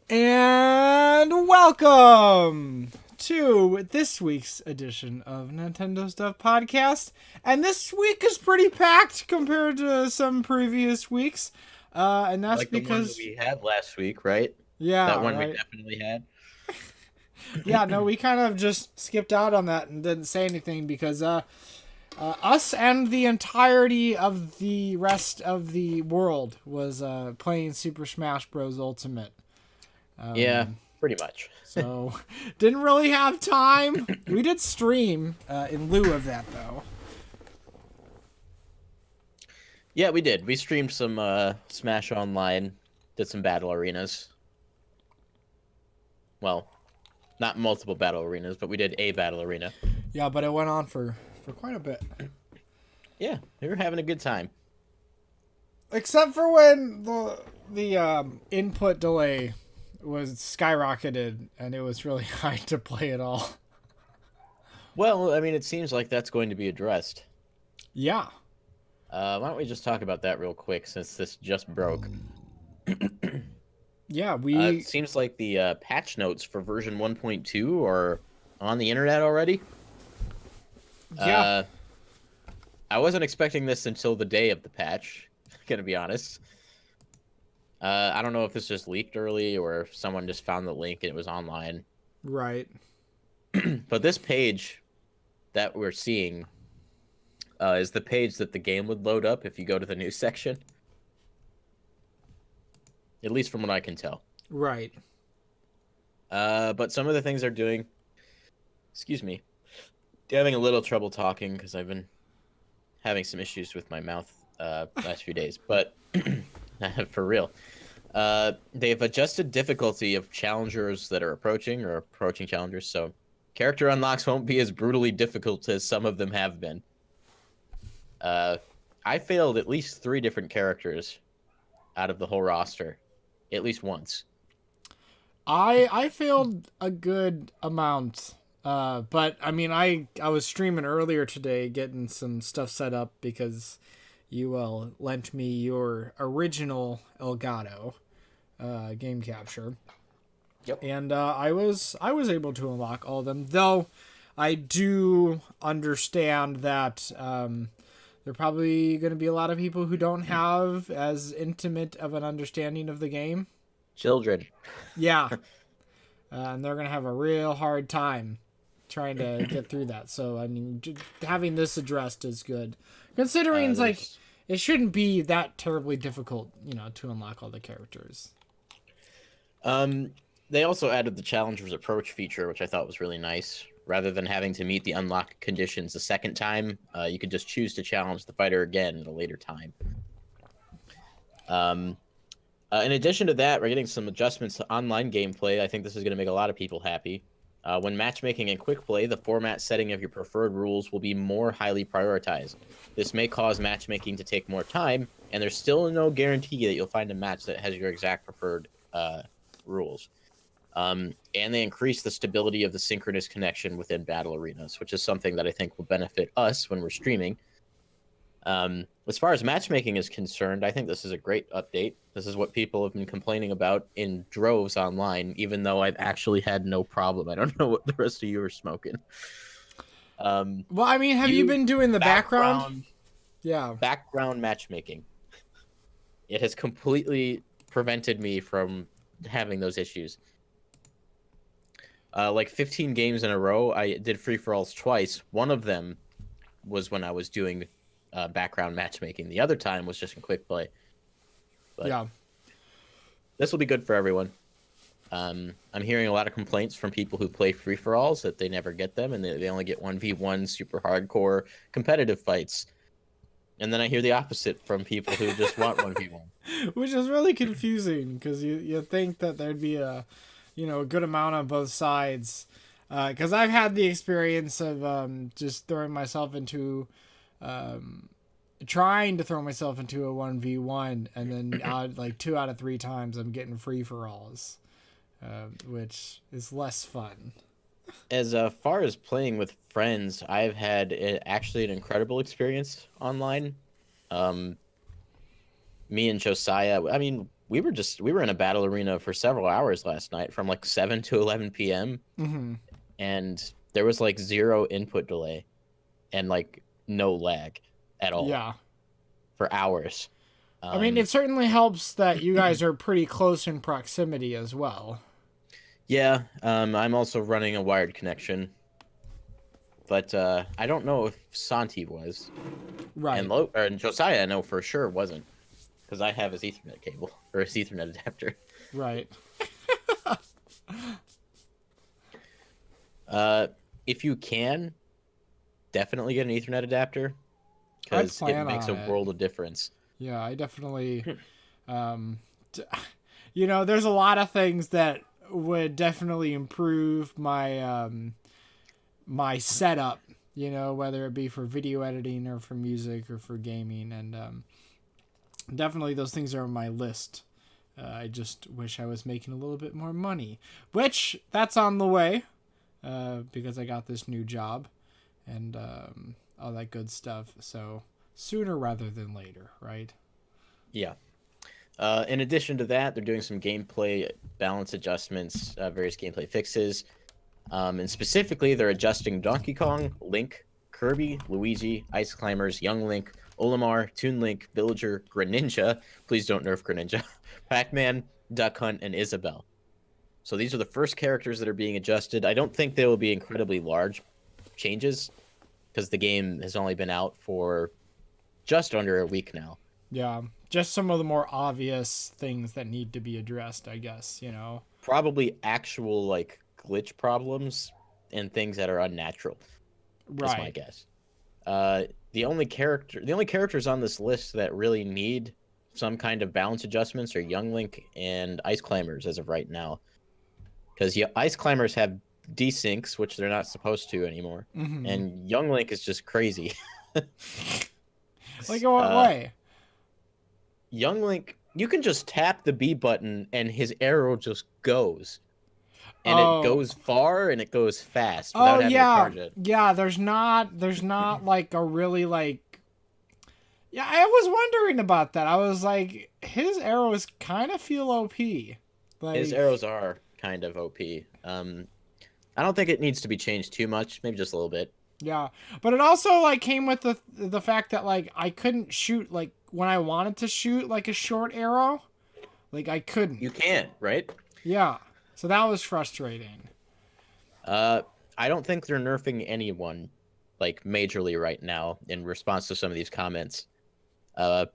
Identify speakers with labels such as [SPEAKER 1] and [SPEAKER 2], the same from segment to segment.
[SPEAKER 1] And welcome to this week's edition of Nintendo Stuff Podcast. And this week is pretty packed compared to some previous weeks. And that's
[SPEAKER 2] Like the one that
[SPEAKER 1] because,
[SPEAKER 2] we had last week, right?
[SPEAKER 1] yeah,
[SPEAKER 2] That one we
[SPEAKER 1] right.
[SPEAKER 2] definitely had.
[SPEAKER 1] Yeah, no, we kind of just skipped out on that and didn't say anything because us and the entirety of the rest of the world was playing Super Smash Bros. Ultimate.
[SPEAKER 2] Yeah, pretty much.
[SPEAKER 1] So, didn't really have time. We did stream in lieu of that, though.
[SPEAKER 2] Yeah, we did. We streamed some Smash Online, did some battle arenas. Well, not multiple battle arenas, but we did a battle arena.
[SPEAKER 1] Yeah, but it went on for quite a bit.
[SPEAKER 2] Yeah, we were having a good time.
[SPEAKER 1] Except for when the input delay was skyrocketed and it was really hard to play at all.
[SPEAKER 2] Well, I mean, it seems like that's going to be addressed.
[SPEAKER 1] Yeah.
[SPEAKER 2] Why don't we just talk about that real quick since this just broke?
[SPEAKER 1] Yeah,
[SPEAKER 2] It seems like the patch notes for version 1.2 are on the internet already.
[SPEAKER 1] Yeah.
[SPEAKER 2] I wasn't expecting this until the day of the patch, gonna be honest. I don't know if this just leaked early or if someone just found the link and it was online.
[SPEAKER 1] Right.
[SPEAKER 2] But this page that we're seeing is the page that the game would load up if you go to the news section. At least from what I can tell.
[SPEAKER 1] Right.
[SPEAKER 2] But some of the things they're doing... Excuse me. Having a little trouble talking because I've been having some issues with my mouth last few days. But for real. They've adjusted difficulty of challengers that are approaching or approaching challengers, so character unlocks won't be as brutally difficult as some of them have been. I failed at least 3 different characters out of the whole roster, at least once.
[SPEAKER 1] I failed a good amount. But I mean, I was streaming earlier today, getting some stuff set up because you lent me your original Elgato game capture.
[SPEAKER 2] Yep.
[SPEAKER 1] And I was able to unlock all of them, though I do understand that there are probably going to be a lot of people who don't have as intimate of an understanding of the game.
[SPEAKER 2] Children.
[SPEAKER 1] Yeah. And they're going to have a real hard time trying to get through that. So, I mean, having this addressed is good. Considering, like, it shouldn't be that terribly difficult, to unlock all the characters.
[SPEAKER 2] They also added the Challenger's Approach feature, which I thought was really nice. Rather than having to meet the unlocked conditions a second time, you could just choose to challenge the fighter again at a later time. In addition to that, we're getting some adjustments to online gameplay. I think this is going to make a lot of people happy. When matchmaking and quick play, the format setting of your preferred rules will be more highly prioritized. This may cause matchmaking to take more time, and there's still no guarantee that you'll find a match that has your exact preferred rules. And they increase the stability of the synchronous connection within battle arenas, which is something that I think will benefit us when we're streaming. As far as matchmaking is concerned, I think this is a great update. This is what people have been complaining about in droves online, even though I've actually had no problem. I don't know what the rest of you are smoking.
[SPEAKER 1] Well, I mean, have you been doing the background? Yeah.
[SPEAKER 2] Background matchmaking. It has completely prevented me from having those issues. Like 15 games in a row, I did free-for-alls twice. One of them was when I was doing background matchmaking. The other time was just in quick play. But
[SPEAKER 1] yeah.
[SPEAKER 2] This will be good for everyone. I'm hearing a lot of complaints from people who play free-for-alls that they never get them, and they only get 1v1 super hardcore competitive fights. And then I hear the opposite from people who just want 1v1.
[SPEAKER 1] Which is really confusing, because you think that there'd be a good amount on both sides. Because I've had the experience of just throwing myself into... trying to throw myself into a 1v1, and then like 2 out of 3 times I'm getting free-for-alls, which is less fun.
[SPEAKER 2] As far as playing with friends, I've had actually an incredible experience online. Me and Josiah, I mean, we were in a battle arena for several hours last night from like 7 to 11 p.m.
[SPEAKER 1] Mm-hmm.
[SPEAKER 2] and there was like zero input delay and like no lag at all
[SPEAKER 1] Yeah.
[SPEAKER 2] for hours.
[SPEAKER 1] I mean, it certainly helps that you guys are pretty close in proximity as well.
[SPEAKER 2] Yeah, I'm also running a wired connection, but I don't know if Santi was,
[SPEAKER 1] Right.
[SPEAKER 2] and Josiah I know for sure wasn't, because I have his Ethernet cable or his Ethernet adapter.
[SPEAKER 1] Right.
[SPEAKER 2] If you can, definitely get an Ethernet adapter
[SPEAKER 1] I
[SPEAKER 2] because it
[SPEAKER 1] plan
[SPEAKER 2] makes
[SPEAKER 1] on
[SPEAKER 2] a
[SPEAKER 1] it.
[SPEAKER 2] world of difference.
[SPEAKER 1] Yeah, I definitely. D- there's a lot of things that would definitely improve my setup. Whether it be for video editing or for music or for gaming, and definitely those things are on my list. I just wish I was making a little bit more money, which that's on the way, because I got this new job, and all that good stuff. So sooner rather than later, right?
[SPEAKER 2] Yeah. In addition to that, they're doing some gameplay balance adjustments, various gameplay fixes. And specifically, they're adjusting Donkey Kong, Link, Kirby, Luigi, Ice Climbers, Young Link, Olimar, Toon Link, Villager, Greninja. Please don't nerf Greninja. Pac-Man, Duck Hunt, and Isabelle. So these are the first characters that are being adjusted. I don't think they will be incredibly large changes because the game has only been out for just under a week now.
[SPEAKER 1] Yeah, just some of the more obvious things that need to be addressed, I guess.
[SPEAKER 2] Probably actual like glitch problems and things that are unnatural. That's my
[SPEAKER 1] Right.
[SPEAKER 2] guess. The only characters on this list that really need some kind of balance adjustments are Young Link and Ice Climbers as of right now. Because Ice Climbers have desyncs, which they're not supposed to anymore,
[SPEAKER 1] Mm-hmm.
[SPEAKER 2] and Young Link is just crazy.
[SPEAKER 1] Like in what
[SPEAKER 2] uh,
[SPEAKER 1] way?
[SPEAKER 2] Young Link, you can just tap the B button and his arrow just goes. And it
[SPEAKER 1] Oh.
[SPEAKER 2] goes far and it goes fast
[SPEAKER 1] Oh
[SPEAKER 2] without having to
[SPEAKER 1] yeah.
[SPEAKER 2] charge it.
[SPEAKER 1] Yeah, there's not like a really like. Yeah, I was wondering about that. I was like, his arrows kind of feel OP.
[SPEAKER 2] His
[SPEAKER 1] Like,
[SPEAKER 2] arrows are kind of OP. I don't think it needs to be changed too much, maybe just a little bit.
[SPEAKER 1] yeah. But it also like came with the fact that like I couldn't shoot like when I wanted to shoot like a short arrow, like I couldn't.
[SPEAKER 2] You can, right?
[SPEAKER 1] Yeah. So that was frustrating.
[SPEAKER 2] I don't think they're nerfing anyone like majorly right now in response to some of these comments. Uh,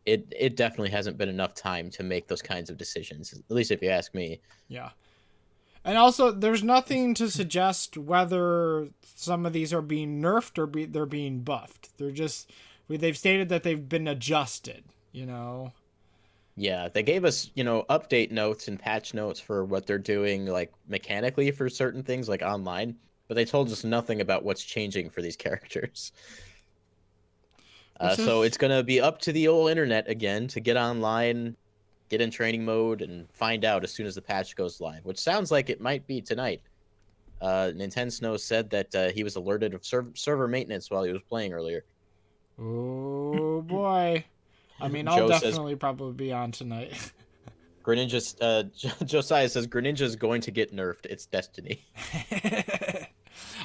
[SPEAKER 2] it definitely hasn't been enough time to make those kinds of decisions, at least if you ask me.
[SPEAKER 1] Yeah. And also, there's nothing to suggest whether some of these are being nerfed or they're being buffed. They've stated that they've been adjusted.
[SPEAKER 2] Yeah, they gave us, update notes and patch notes for what they're doing, like mechanically for certain things, like online, but they told us nothing about what's changing for these characters.
[SPEAKER 1] Which
[SPEAKER 2] So
[SPEAKER 1] is,
[SPEAKER 2] it's gonna be up to the old internet again to get online, get in training mode, and find out as soon as the patch goes live, which sounds like it might be tonight. Nintendo Snow said that he was alerted of server maintenance while he was playing earlier.
[SPEAKER 1] oh boy. I mean, I'll
[SPEAKER 2] Joe says
[SPEAKER 1] definitely probably be on tonight.
[SPEAKER 2] Greninja. Josiah says Greninja is going to get nerfed. It's destiny.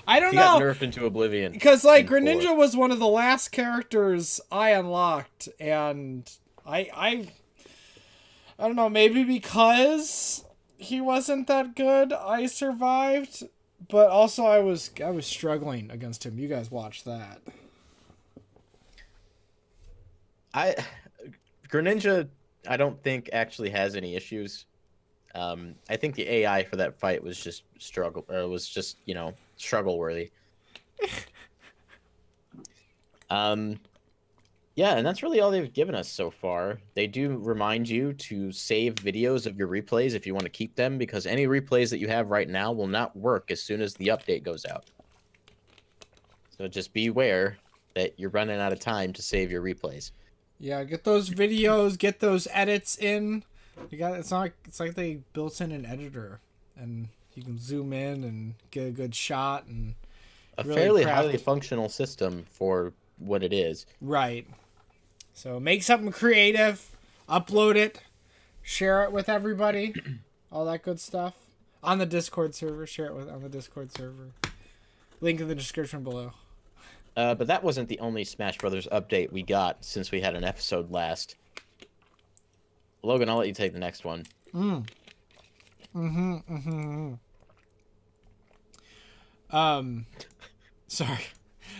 [SPEAKER 1] I don't
[SPEAKER 2] He got
[SPEAKER 1] know.
[SPEAKER 2] nerfed into oblivion.
[SPEAKER 1] Because, like,
[SPEAKER 2] in 4.
[SPEAKER 1] Greninja was one of the last characters I unlocked, and I don't know, maybe because he wasn't that good, I survived. But also, I was struggling against him. You guys watched that.
[SPEAKER 2] Greninja, I don't think actually has any issues. I think the AI for that fight was just struggle worthy. Yeah, and that's really all they've given us so far. They do remind you to save videos of your replays if you want to keep them, because any replays that you have right now will not work as soon as the update goes out. So just beware that you're running out of time to save your replays.
[SPEAKER 1] Yeah, get those videos, get those edits in. It's like they built in an editor, and you can zoom in and get a good shot and
[SPEAKER 2] A
[SPEAKER 1] really
[SPEAKER 2] fairly
[SPEAKER 1] craft.
[SPEAKER 2] highly functional system for what it is.
[SPEAKER 1] Right. So make something creative, upload it, Share it with everybody. All that good stuff. On the Discord server. Share it on the Discord server. Link in the description below.
[SPEAKER 2] But that wasn't the only Smash Brothers update we got since we had an episode last. Logan, I'll let you take the next one.
[SPEAKER 1] Sorry.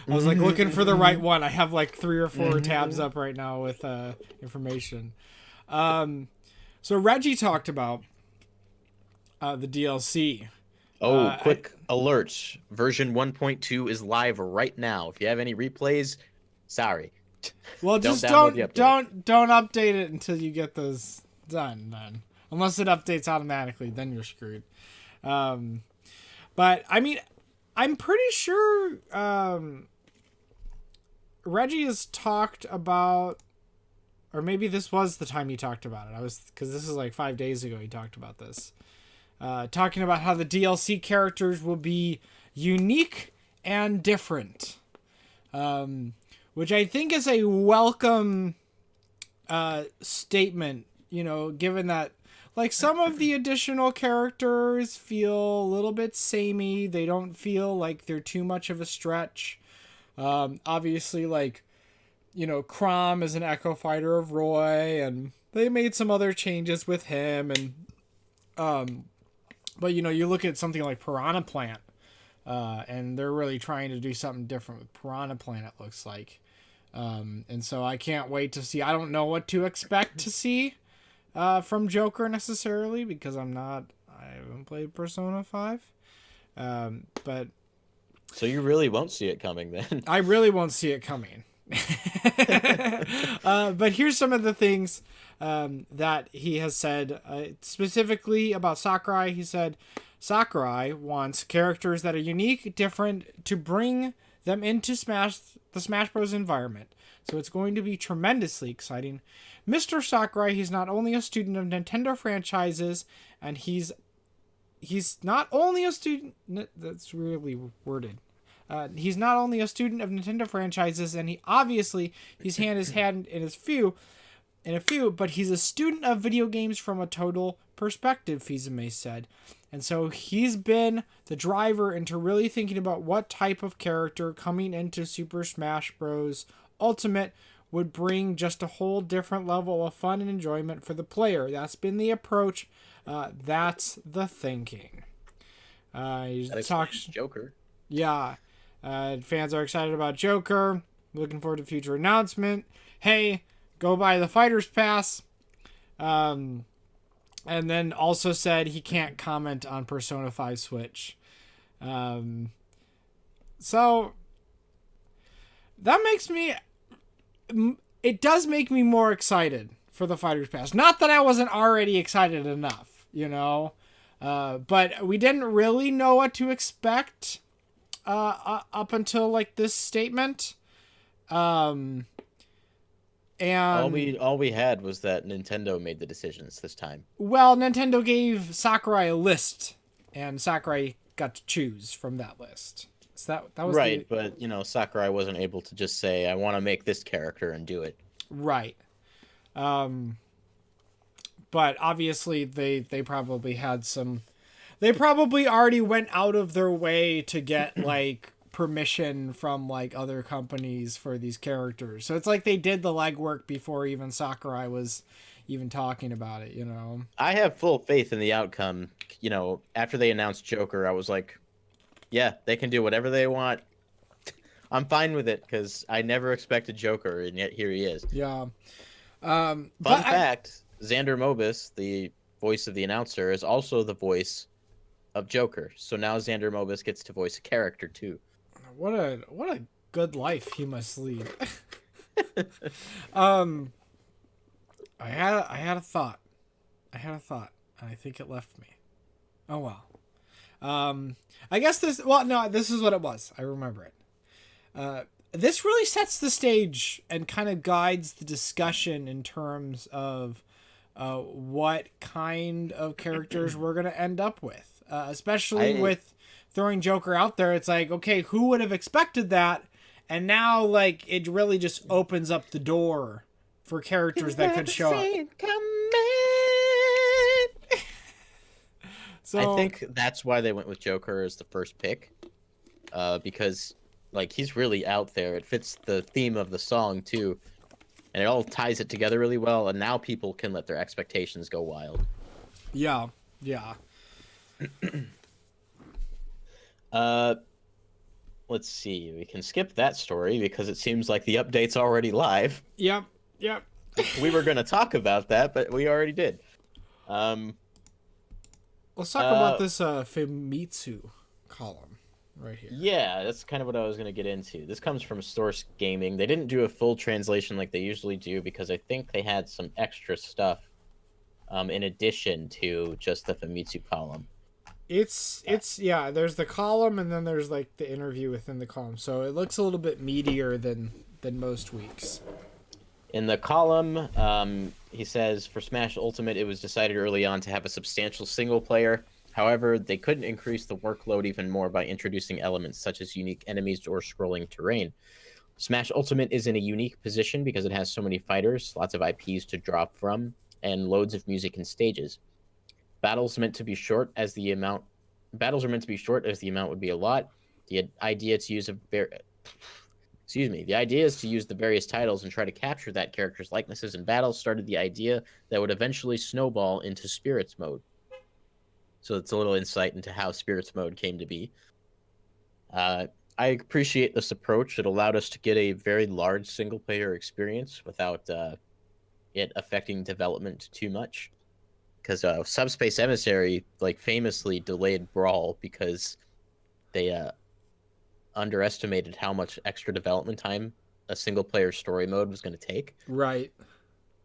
[SPEAKER 1] I was like looking for the right one. I have like 3 or 4 tabs up right now with information. So Reggie talked about the DLC.
[SPEAKER 2] Quick alert. Version 1.2 is live right now. If you have any replays, sorry.
[SPEAKER 1] Well, just don't update it until you get those done then. Unless it updates automatically, then you're screwed. But I mean, I'm pretty sure Reggie has talked about, or maybe this was the time he talked about it. Because this is like 5 days ago he talked about this. Talking about how the DLC characters will be unique and different. Which I think is a welcome statement, given that like some of the additional characters feel a little bit samey. They don't feel like they're too much of a stretch. Obviously, like, Chrom is an Echo Fighter of Roy, and they made some other changes with him. And but you look at something like Piranha Plant, and they're really trying to do something different with Piranha Plant, it looks like. And so I can't wait to see. I don't know what to expect to see from Joker necessarily, because I haven't played Persona 5. But
[SPEAKER 2] so you really won't see it coming then.
[SPEAKER 1] I really won't see it coming. But here's some of the things that he has said specifically about Sakurai. He said Sakurai wants characters that are unique, different, to bring them into the Smash Bros. Environment. So it's going to be tremendously exciting. Mr. Sakurai, he's not only a student of Nintendo franchises, and he's not only a student... That's really worded. He's not only a student of Nintendo franchises, and he's had his hand in a few, but he's a student of video games from a total perspective, Fizeme said. And so he's been the driver into really thinking about what type of character coming into Super Smash Bros. Ultimate would bring just a whole different level of fun and enjoyment for the player. That's been the approach. That's the thinking. He talks
[SPEAKER 2] Joker.
[SPEAKER 1] Yeah. Fans are excited about Joker. Looking forward to future announcement. Hey, go buy the Fighter's Pass. And then also said he can't comment on Persona 5 Switch. So that makes me... It does make me more excited for the Fighter's Pass. Not that I wasn't already excited enough, but we didn't really know what to expect up until like this statement. And
[SPEAKER 2] all we had was that Nintendo made the decisions this time.
[SPEAKER 1] Well, Nintendo gave Sakurai a list, and Sakurai got to choose from that list. So that was
[SPEAKER 2] right, but Sakurai wasn't able to just say, "I want to make this character" and do it.
[SPEAKER 1] Right. But obviously they probably had some. They probably already went out of their way to get like permission from like other companies for these characters. So it's like they did the legwork before even Sakurai was even talking about it,
[SPEAKER 2] I have full faith in the outcome. After they announced Joker, I was like, yeah, they can do whatever they want. I'm fine with it because I never expected Joker, and yet here he is.
[SPEAKER 1] Yeah.
[SPEAKER 2] Fun fact, Xander Mobus, the voice of the announcer, is also the voice of Joker. So now Xander Mobus gets to voice a character too.
[SPEAKER 1] What a good life he must lead. I had a thought, and I think it left me. Oh well. I guess this is what it was. I remember it. This really sets the stage and kind of guides the discussion in terms of what kind of characters we're going to end up with. Especially with throwing Joker out there. It's like, okay, who would have expected that? And now, like, it really just opens up the door for characters that could show up.
[SPEAKER 2] I
[SPEAKER 1] So
[SPEAKER 2] think that's why they went with Joker as the first pick, because like he's really out there. It fits the theme of the song too, and it all ties it together really well. And now people can let their expectations go wild.
[SPEAKER 1] yeah, yeah,
[SPEAKER 2] Uh, let's see. We can skip that story because it seems like the update's already live.
[SPEAKER 1] yep, yep.
[SPEAKER 2] We were going to talk about that, but we already did. Um,
[SPEAKER 1] Let's talk about
[SPEAKER 2] uh,
[SPEAKER 1] this Famitsu column right here.
[SPEAKER 2] yeah, that's kind of what I was going to get into. This comes from Source Gaming. They didn't do a full translation like they usually do because I think they had some extra stuff in addition to just the Famitsu column.
[SPEAKER 1] It's yeah. There's the column, and then there's like the interview within the column. So it looks a little bit meatier than most weeks.
[SPEAKER 2] In the column, he says for Smash Ultimate, it was decided early on to have a substantial single player. However, they couldn't increase the workload even more by introducing elements such as unique enemies or scrolling terrain. Smash Ultimate is in a unique position because it has so many fighters, lots of IPs to draw from, and loads of music and stages. Battles meant to be short as the amount Battles are meant to be short as the amount would be a lot. The idea to use the idea is to use the various titles and try to capture that character's likenesses in battles started the idea that would eventually snowball into Spirits mode. So it's a little insight into how Spirits mode came to be. I appreciate this approach. It allowed us to get a very large single player experience without it affecting development too much. Because Subspace Emissary like famously delayed Brawl because they underestimated how much extra development time a single player story mode was going to take.
[SPEAKER 1] Right.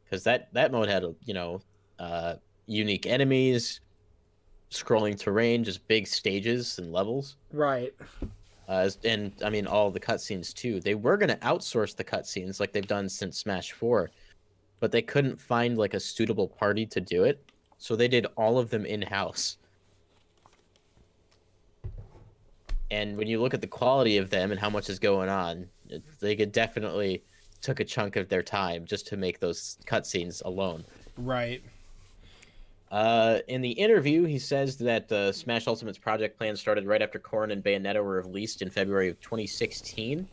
[SPEAKER 2] Because that mode had unique enemies, scrolling terrain, just big stages and levels.
[SPEAKER 1] Right.
[SPEAKER 2] And I mean all the cutscenes too. They were going to outsource the cutscenes like they've done since Smash 4, but they couldn't find like a suitable party to do it. So they did all of them in-house. And when you look at the quality of them and how much is going on, they could definitely took a chunk of their time just to make those cutscenes alone.
[SPEAKER 1] Right.
[SPEAKER 2] In the interview, he says that the Smash Ultimate's project plan started right after Corrin and Bayonetta were released in February of 2016.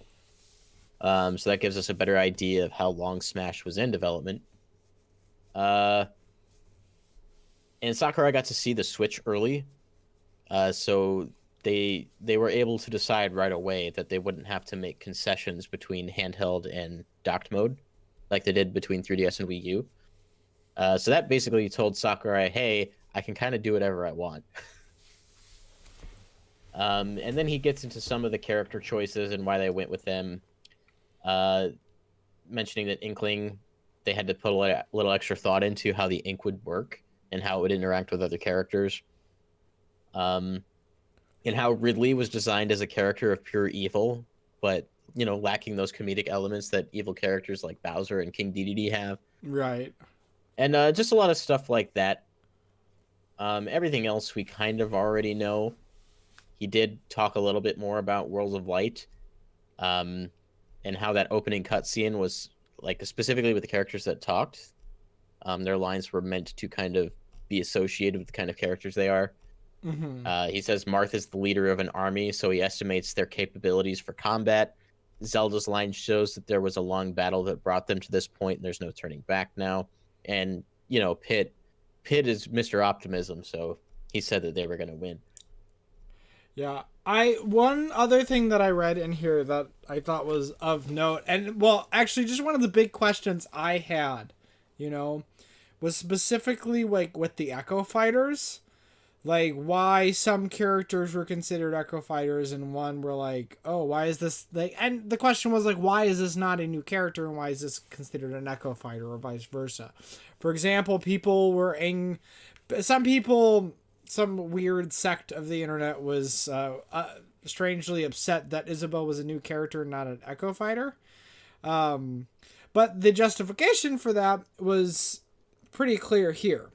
[SPEAKER 2] So that gives us a better idea of how long Smash was in development. And Sakurai got to see the Switch early, so they were able to decide right away that they wouldn't have to make concessions between handheld and docked mode, like they did between 3DS and Wii U. So that basically told Sakurai, "Hey, I can kind of do whatever I want." And then he gets into some of the character choices and why they went with them, mentioning that Inkling, they had to put a little extra thought into how the ink would work and how it would interact with other characters. And how Ridley was designed as a character of pure evil, but, you know, lacking those comedic elements that evil characters like Bowser and King Dedede have.
[SPEAKER 1] Right.
[SPEAKER 2] And just a lot of stuff like that. Everything else we kind of already know. He did talk a little bit more about Worlds of Light, and how that opening cutscene was, like, specifically with the characters that talked. Their lines were meant to kind of be associated with the kind of characters they are.
[SPEAKER 1] Mm-hmm.
[SPEAKER 2] He says Marth is the leader of an army, so he estimates their capabilities for combat. Zelda's line shows that there was a long battle that brought them to this point, and there's no turning back now. And, you know, Pit is Mr. Optimism, so he said that they were going to win.
[SPEAKER 1] Yeah. One other thing that I read in here that I thought was of note, and well, actually just one of the big questions I had, you know, was specifically like with the Echo Fighters. Like why some characters were considered Echo Fighters and one were like, oh, why is this like, and the question was like, why is this not a new character and why is this considered an Echo Fighter or vice versa? For example, some weird sect of the internet was strangely upset that Isabelle was a new character and not an Echo Fighter. But the justification for that was pretty clear here.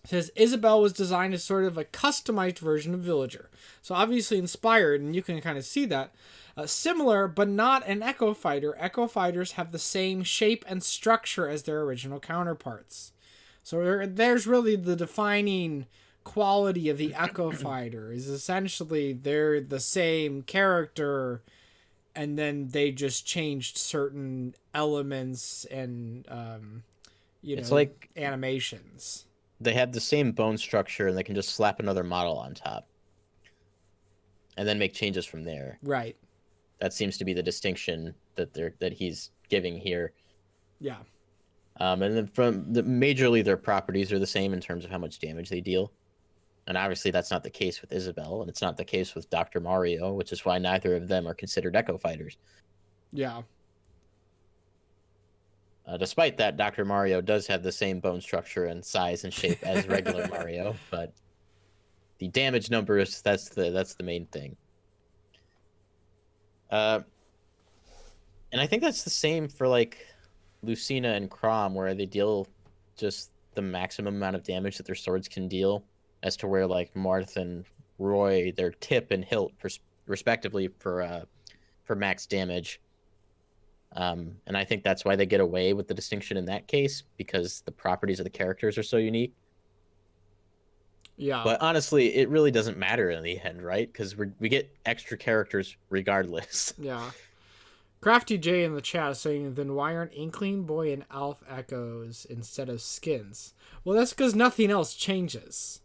[SPEAKER 1] It says Isabelle was designed as sort of a customized version of Villager. So obviously inspired, and you can kind of see that. Similar, but not an Echo Fighter. Echo Fighters have the same shape and structure as their original counterparts. So there's really the defining quality of the Echo Fighter is essentially they're the same character, and then they just changed certain elements and
[SPEAKER 2] It's like
[SPEAKER 1] animations.
[SPEAKER 2] they have the same bone structure and they can just slap another model on top and then make changes from there.
[SPEAKER 1] Right.
[SPEAKER 2] That seems to be the distinction that he's giving here.
[SPEAKER 1] Yeah.
[SPEAKER 2] And then from the majorly their properties are the same in terms of how much damage they deal. And obviously that's not the case with Isabelle, and it's not the case with Dr. Mario, which is why neither of them are considered Echo Fighters.
[SPEAKER 1] Yeah.
[SPEAKER 2] Despite that, Dr. Mario does have the same bone structure and size and shape as regular Mario, but the damage numbers, that's the main thing. And I think that's the same for like Lucina and Chrom, where they deal just the maximum amount of damage that their swords can deal, as to where like Marth and Roy, their tip and hilt respectively for max damage. And I think that's why they get away with the distinction in that case, because the properties of the characters are so unique.
[SPEAKER 1] Yeah.
[SPEAKER 2] But honestly, it really doesn't matter in the end, right? Because we get extra characters regardless.
[SPEAKER 1] Yeah. Crafty J in the chat is saying, then why aren't Inkling Boy and Alph Echoes instead of skins? Well, that's because nothing else changes.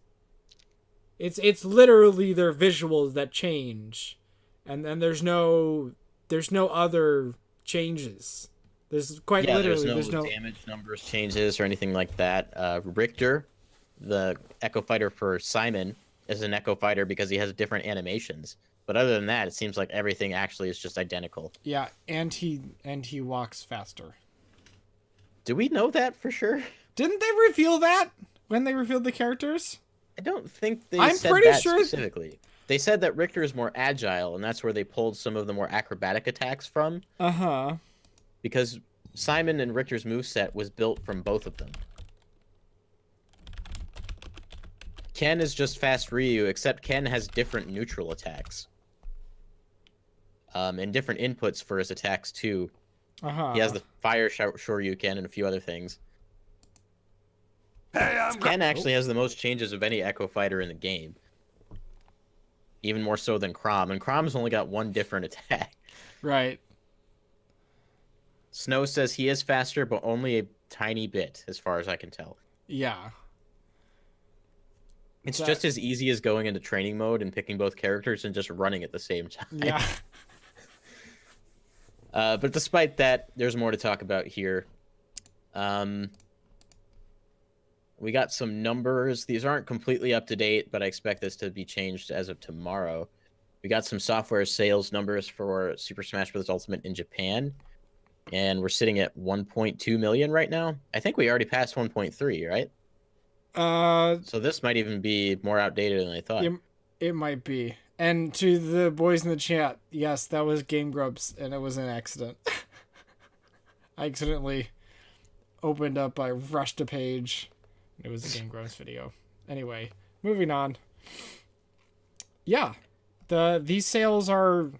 [SPEAKER 1] It's literally their visuals that change, and then there's no other changes. There's quite literally
[SPEAKER 2] there's no damage numbers changes or anything like that. Richter, the Echo Fighter for Simon, is an Echo Fighter because he has different animations. But other than that, it seems like everything actually is just identical.
[SPEAKER 1] Yeah, and he walks faster.
[SPEAKER 2] Do we know that for sure?
[SPEAKER 1] Didn't they reveal that when they revealed the characters?
[SPEAKER 2] I don't think they
[SPEAKER 1] I'm
[SPEAKER 2] said
[SPEAKER 1] pretty
[SPEAKER 2] that
[SPEAKER 1] sure
[SPEAKER 2] specifically. They said that Richter is more agile, and that's where they pulled some of the more acrobatic attacks from.
[SPEAKER 1] Uh-huh.
[SPEAKER 2] Because Simon and Richter's moveset was built from both of them. Ken is just fast Ryu, except Ken has different neutral attacks. And different inputs for his attacks, too.
[SPEAKER 1] Uh-huh.
[SPEAKER 2] He has the fire Shoryuken and a few other things. Ken actually has the most changes of any Echo Fighter in the game. Even more so than Chrom. And Chrom's only got one different attack.
[SPEAKER 1] Right.
[SPEAKER 2] Snow says he is faster, but only a tiny bit, as far as I can tell.
[SPEAKER 1] Yeah.
[SPEAKER 2] It's just as easy as going into training mode and picking both characters and just running at the same time.
[SPEAKER 1] Yeah.
[SPEAKER 2] But despite that, there's more to talk about here. We got some numbers. These aren't completely up to date, but I expect this to be changed as of tomorrow. We got some software sales numbers for Super Smash Bros. Ultimate in Japan, and we're sitting at 1.2 million right now. I think we already passed 1.3, right? So this might even be more outdated than I thought.
[SPEAKER 1] It might be. And to the boys in the chat, yes, that was Game Grumps, and it was an accident. I accidentally opened up, I rushed a page. It was a Game Grumps video. Anyway, moving on. Yeah, these sales are.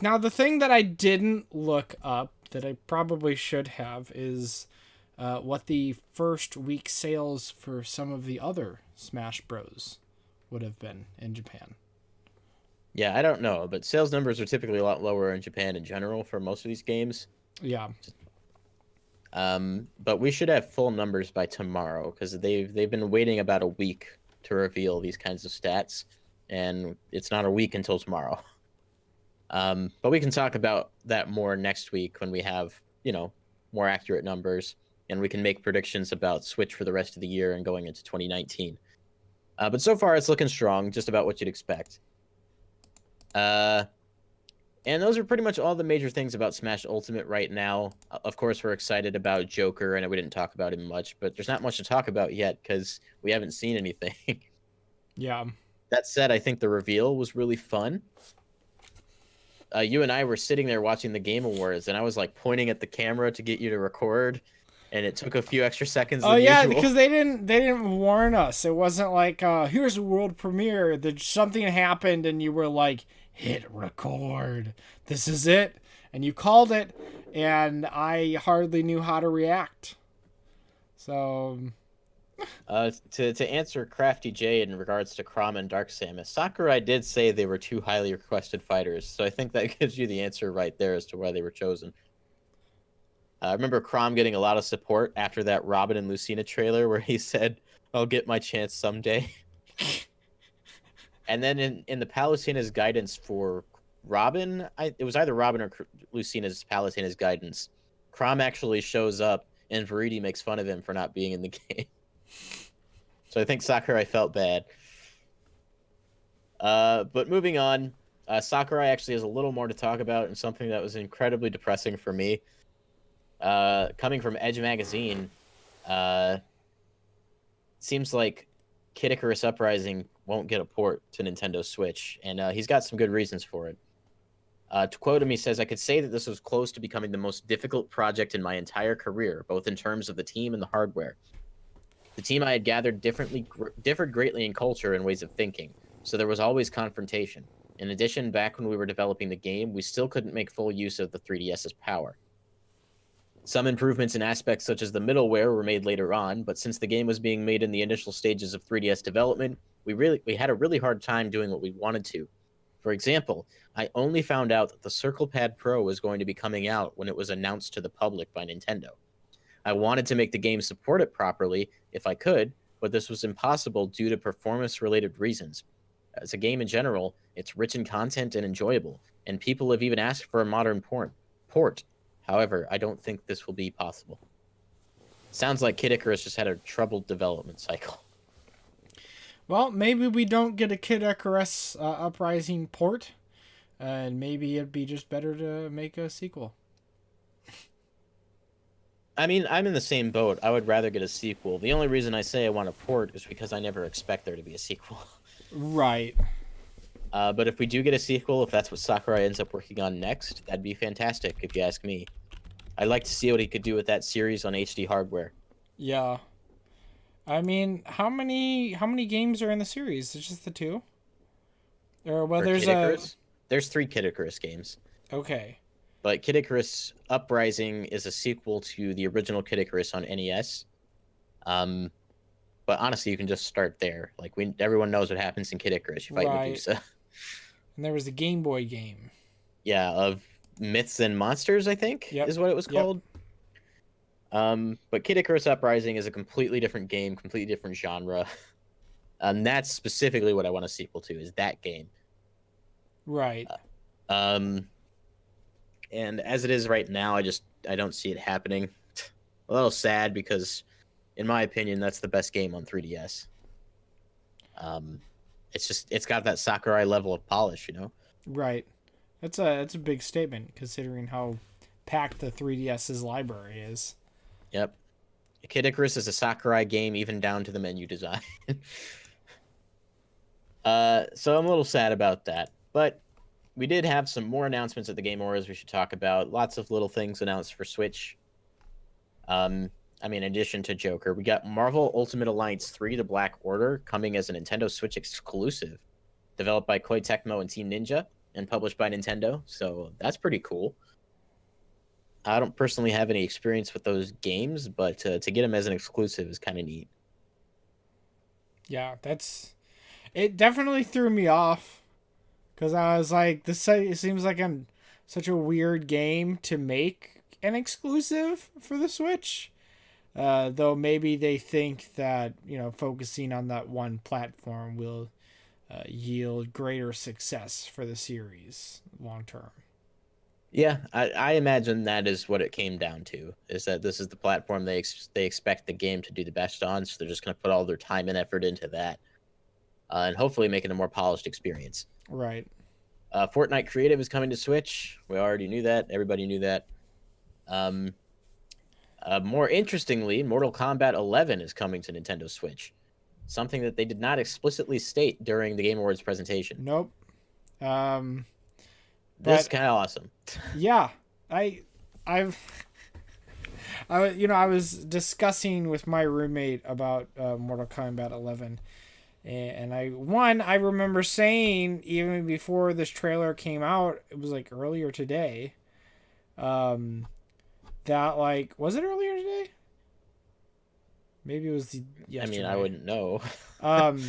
[SPEAKER 1] Now the thing that I didn't look up that I probably should have is what the first week sales for some of the other Smash Bros. Would have been in Japan.
[SPEAKER 2] Yeah, I don't know, but sales numbers are typically a lot lower in Japan in general for most of these games.
[SPEAKER 1] Yeah.
[SPEAKER 2] But we should have full numbers by tomorrow because they've been waiting about a week to reveal these kinds of stats, and it's not a week until tomorrow. But we can talk about that more next week when we have, more accurate numbers, and we can make predictions about Switch for the rest of the year and going into 2019. But so far, it's looking strong, just about what you'd expect. And those are pretty much all the major things about Smash Ultimate right now. Of course, we're excited about Joker, and we didn't talk about him much, but there's not much to talk about yet because we haven't seen anything.
[SPEAKER 1] Yeah.
[SPEAKER 2] That said, I think the reveal was really fun. You and I were sitting there watching the Game Awards, and I was like pointing at the camera to get you to record. And it took a few extra seconds.
[SPEAKER 1] Oh yeah, because they didn't warn us. It wasn't like here's a world premiere. That something happened and you were like, hit record. This is it, and you called it, and I hardly knew how to react. So
[SPEAKER 2] To answer Crafty J in regards to Crom and Dark Samus, Sakurai did say they were two highly requested fighters, so I think that gives you the answer right there as to why they were chosen. I remember Crom getting a lot of support after that Robin and Lucina trailer where he said, "I'll get my chance someday." And then in the Palutena's guidance for Robin, it was either Robin or Lucina's Palutena's guidance. Crom actually shows up, and Veridi makes fun of him for not being in the game. So I think Sakurai felt bad. But moving on, Sakurai actually has a little more to talk about, and something that was incredibly depressing for me. Coming from Edge Magazine, seems like Kid Icarus Uprising won't get a port to Nintendo Switch, and he's got some good reasons for it. To quote him, he says, "I could say that this was close to becoming the most difficult project in my entire career, both in terms of the team and the hardware. The team I had gathered differed greatly in culture and ways of thinking, so there was always confrontation. In addition, back when we were developing the game, we still couldn't make full use of the 3DS's power. Some improvements in aspects such as the middleware were made later on, but since the game was being made in the initial stages of 3DS development, we had a really hard time doing what we wanted to. For example, I only found out that the Circle Pad Pro was going to be coming out when it was announced to the public by Nintendo. I wanted to make the game support it properly if I could, but this was impossible due to performance-related reasons. As a game in general, it's rich in content and enjoyable, and people have even asked for a modern port. However, I don't think this will be possible." Sounds like Kid Icarus just had a troubled development cycle.
[SPEAKER 1] Well, maybe we don't get a Kid Icarus Uprising port, and maybe it'd be just better to make a sequel.
[SPEAKER 2] I mean, I'm in the same boat. I would rather get a sequel. The only reason I say I want a port is because I never expect there to be a sequel.
[SPEAKER 1] Right.
[SPEAKER 2] But if we do get a sequel, if that's what Sakurai ends up working on next, that'd be fantastic, if you ask me. I'd like to see what he could do with that series on HD hardware.
[SPEAKER 1] Yeah. I mean, how many games are in the series? It's just the two? Or well,
[SPEAKER 2] For
[SPEAKER 1] there's
[SPEAKER 2] Kid Icarus, there's 3 Kid Icarus games.
[SPEAKER 1] Okay.
[SPEAKER 2] But Kid Icarus Uprising is a sequel to the original Kid Icarus on NES. But honestly, you can just start there. Like everyone knows what happens in Kid Icarus. You fight
[SPEAKER 1] Right.
[SPEAKER 2] Medusa.
[SPEAKER 1] And there was the Game Boy game.
[SPEAKER 2] Yeah, of Myths and Monsters, I think,
[SPEAKER 1] Yep.
[SPEAKER 2] is what it was
[SPEAKER 1] Yep.
[SPEAKER 2] called. But Kid Icarus Uprising is a completely different game, completely different genre. And that's specifically what I want a sequel to, is that game.
[SPEAKER 1] Right.
[SPEAKER 2] And as it is right now, I don't see it happening. A little sad because, in my opinion, that's the best game on 3DS. It's got that Sakurai level of polish, you know?
[SPEAKER 1] Right. That's a big statement considering how packed the 3DS's library is.
[SPEAKER 2] Yep. Kid Icarus is a Sakurai game, even down to the menu design. So I'm a little sad about that. But we did have some more announcements at the Game Awards we should talk about. Lots of little things announced for Switch. In addition to Joker, we got Marvel Ultimate Alliance 3: The Black Order coming as a Nintendo Switch exclusive, developed by Koei Tecmo and Team Ninja, and published by Nintendo. So that's pretty cool. I don't personally have any experience with those games, but to get them as an exclusive is kind of neat.
[SPEAKER 1] Yeah, it definitely threw me off because I was like, it seems like such a weird game to make an exclusive for the Switch. Though maybe they think that, focusing on that one platform will yield greater success for the series long term.
[SPEAKER 2] Yeah, I imagine that is what it came down to, is that this is the platform they expect the game to do the best on, so they're just going to put all their time and effort into that, and hopefully make it a more polished experience.
[SPEAKER 1] Right.
[SPEAKER 2] Fortnite Creative is coming to Switch. We already knew that. Everybody knew that. More interestingly, Mortal Kombat 11 is coming to Nintendo Switch, something that they did not explicitly state during the Game Awards presentation.
[SPEAKER 1] Nope.
[SPEAKER 2] This is kind of awesome.
[SPEAKER 1] Yeah, I was discussing with my roommate about Mortal Kombat 11, and I remember saying even before this trailer came out, it was like earlier today, that was it earlier today? Maybe it was
[SPEAKER 2] I mean, I
[SPEAKER 1] yesterday.
[SPEAKER 2] wouldn't know.
[SPEAKER 1] Um,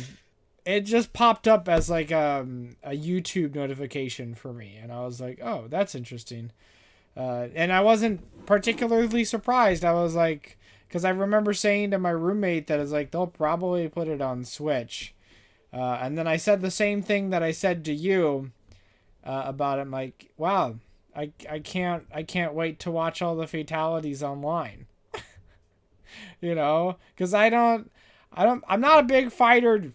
[SPEAKER 1] it just popped up as like a YouTube notification for me, and I was like, oh, that's interesting. And I wasn't particularly surprised. I was like, because I remember saying to my roommate that it's like they'll probably put it on Switch, and then I said the same thing that I said to you about it. I'm like, wow, I can't wait to watch all the fatalities online. Because I'm not a big fighter,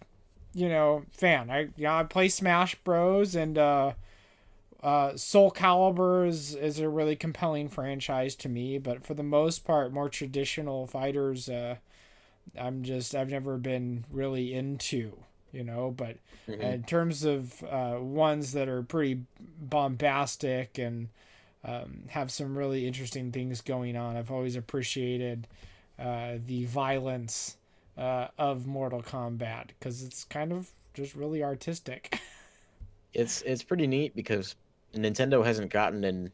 [SPEAKER 1] fan. I play Smash Bros. And Soul Calibur is a really compelling franchise to me, but for the most part, more traditional fighters, I've never been really into, but
[SPEAKER 2] Hmm.
[SPEAKER 1] in terms of ones that are pretty bombastic and have some really interesting things going on, I've always appreciated the violence of Mortal Kombat because it's kind of just really artistic.
[SPEAKER 2] It's pretty neat because Nintendo hasn't gotten in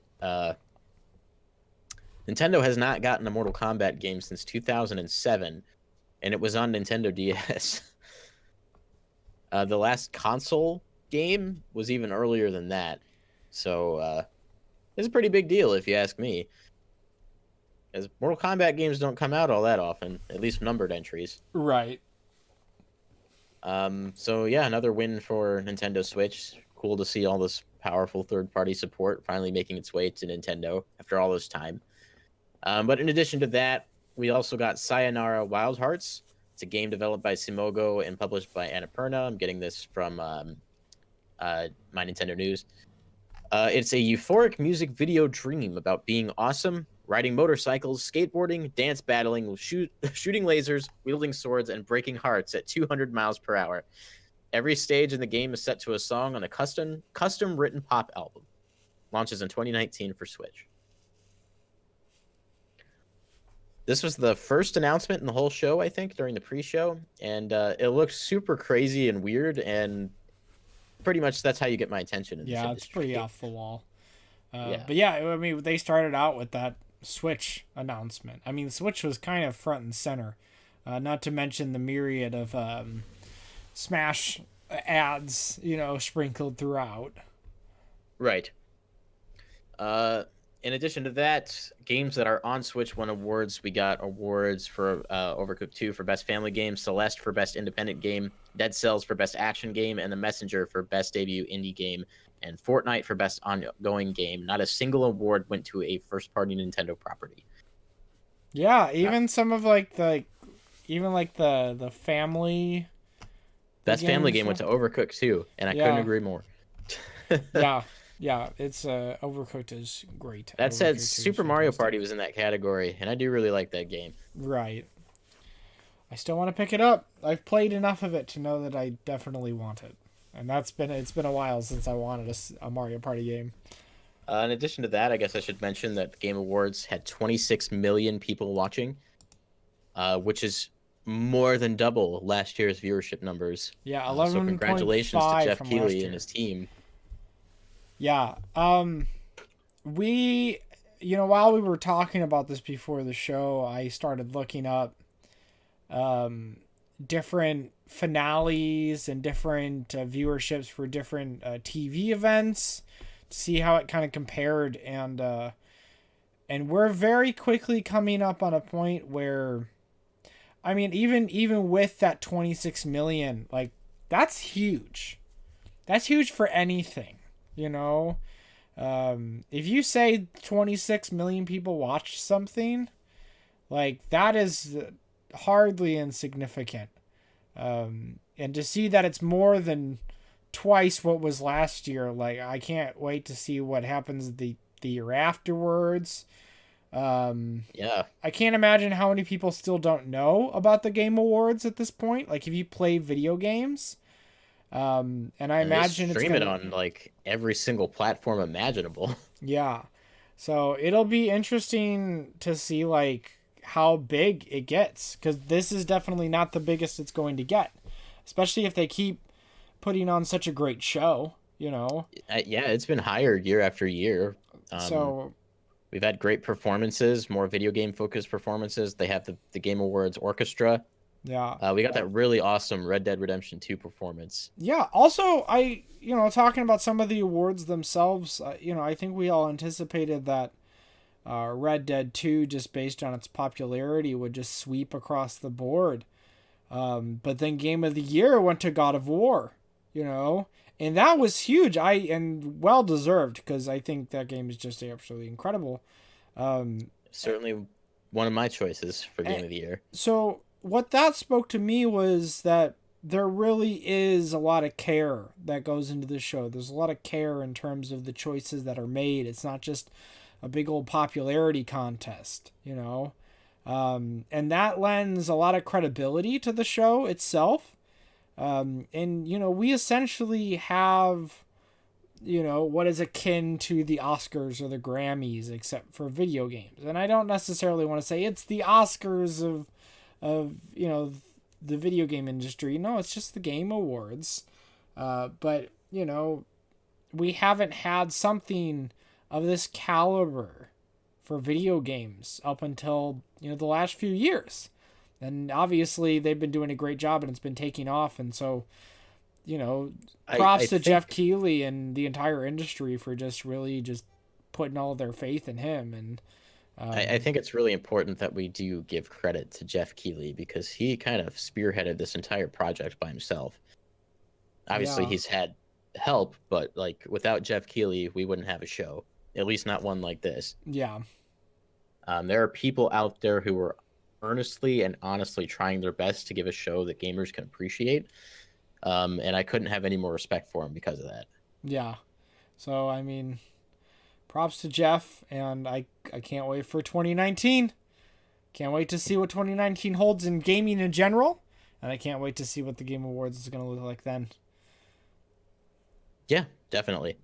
[SPEAKER 2] Nintendo has not gotten a Mortal Kombat game since 2007, and it was on Nintendo DS. The last console game was even earlier than that, so it's a pretty big deal if you ask me. As Mortal Kombat games don't come out all that often, at least numbered entries.
[SPEAKER 1] Right.
[SPEAKER 2] So yeah, another win for Nintendo Switch. Cool to see all this powerful third-party support finally making its way to Nintendo after all this time. But in addition to that, we also got Sayonara Wild Hearts. It's a game developed by Simogo and published by Annapurna. I'm getting this from My Nintendo News. It's a euphoric music video dream about being awesome, riding motorcycles, skateboarding, dance battling, shooting lasers, wielding swords, and breaking hearts at 200 miles per hour. Every stage in the game is set to a song on a custom written pop album. Launches in 2019 for Switch. This was the first announcement in the whole show, I think, during the pre-show, and it looked super crazy and weird, and pretty much that's how you get my attention in this
[SPEAKER 1] Yeah, it's pretty
[SPEAKER 2] industry.
[SPEAKER 1] off the wall.
[SPEAKER 2] Yeah,
[SPEAKER 1] But yeah, I mean, they started out with that Switch announcement. I mean, Switch was kind of front and center. Not to mention the myriad of Smash ads, sprinkled throughout.
[SPEAKER 2] right. Uh, in addition to that, games that are on Switch won awards. We got awards for Overcooked 2 for Best Family Game, Celeste for Best Independent Game, Dead Cells for Best Action Game, and The Messenger for Best Debut Indie Game, and Fortnite for Best Ongoing Game. Not a single award went to a first-party Nintendo property.
[SPEAKER 1] Yeah,
[SPEAKER 2] Uh,
[SPEAKER 1] even some of the family
[SPEAKER 2] Best Family
[SPEAKER 1] games.
[SPEAKER 2] Game went to Overcooked 2, and I couldn't
[SPEAKER 1] Yeah,
[SPEAKER 2] agree more.
[SPEAKER 1] yeah, yeah. It's Overcooked is great.
[SPEAKER 2] That said,
[SPEAKER 1] Overcooked 2 is
[SPEAKER 2] Super Mario
[SPEAKER 1] fantastic.
[SPEAKER 2] Party was in that category, and I do really like that game.
[SPEAKER 1] Right. I still want to pick it up. I've played enough of it to know that I definitely want it, and it's been a while since I wanted a Mario Party game.
[SPEAKER 2] In addition to that, I guess I should mention that the Game Awards had 26 million people watching, which is more than double last year's viewership numbers.
[SPEAKER 1] Yeah,
[SPEAKER 2] So congratulations to
[SPEAKER 1] 11.5
[SPEAKER 2] Jeff
[SPEAKER 1] from last
[SPEAKER 2] Keighley and
[SPEAKER 1] year.
[SPEAKER 2] his team.
[SPEAKER 1] Yeah. We, while we were talking about this before the show, I started looking up um, different finales and different viewerships for different TV events to see how it kind of compared, and we're very quickly coming up on a point where, I mean, even with that 26 million, like that's huge. That's huge for anything, you know. If you say 26 million people watched something, like that is hardly insignificant. And to see that it's more than twice what was last year, like I can't wait to see what happens the year afterwards.
[SPEAKER 2] Yeah,
[SPEAKER 1] I can't imagine how many people still don't know about the Game Awards at this point. Like if you play video games, and I
[SPEAKER 2] and they
[SPEAKER 1] imagine it's
[SPEAKER 2] stream it
[SPEAKER 1] gonna,
[SPEAKER 2] on like every single platform imaginable.
[SPEAKER 1] yeah. So it'll be interesting to see like how big it gets because this is definitely not the biggest it's going to get, especially if they keep putting on such a great show.
[SPEAKER 2] Yeah, it's been higher year after year. Um,
[SPEAKER 1] So
[SPEAKER 2] We've had great performances, more video game focused performances. They have the Game Awards orchestra.
[SPEAKER 1] Yeah.
[SPEAKER 2] We got that really awesome Red Dead Redemption 2 performance.
[SPEAKER 1] Yeah. Also, talking about some of the awards themselves, I think we all anticipated that Red Dead 2, just based on its popularity, would just sweep across the board. But then Game of the Year went to God of War, and that was huge. And well deserved, because I think that game is just absolutely incredible.
[SPEAKER 2] Certainly one of my choices for Game of the Year.
[SPEAKER 1] So what that spoke to me was that there really is a lot of care that goes into the show. There's a lot of care in terms of the choices that are made. It's not just a big old popularity contest, and that lends a lot of credibility to the show itself. And we essentially have, what is akin to the Oscars or the Grammys, except for video games. And I don't necessarily want to say it's the Oscars of the video game industry. No, it's just the Game Awards. But we haven't had something of this caliber for video games up until the last few years. And obviously they've been doing a great job, and it's been taking off. And so, props to Jeff Keighley and the entire industry for just really just putting all of their faith in him. And
[SPEAKER 2] I think it's really important that we do give credit to Jeff Keighley, because he kind of spearheaded this entire project by himself. Obviously, he's had help, but like without Jeff Keighley, we wouldn't have a show, at least not one like this.
[SPEAKER 1] Yeah.
[SPEAKER 2] There are people out there who are earnestly and honestly trying their best to give a show that gamers can appreciate. And I couldn't have any more respect for him because of that.
[SPEAKER 1] Yeah. So, I mean, props to Jeff, and I can't wait for 2019. Can't wait to see what 2019 holds in gaming in general, and I can't wait to see what the Game Awards is going to look like then.
[SPEAKER 2] Yeah, definitely.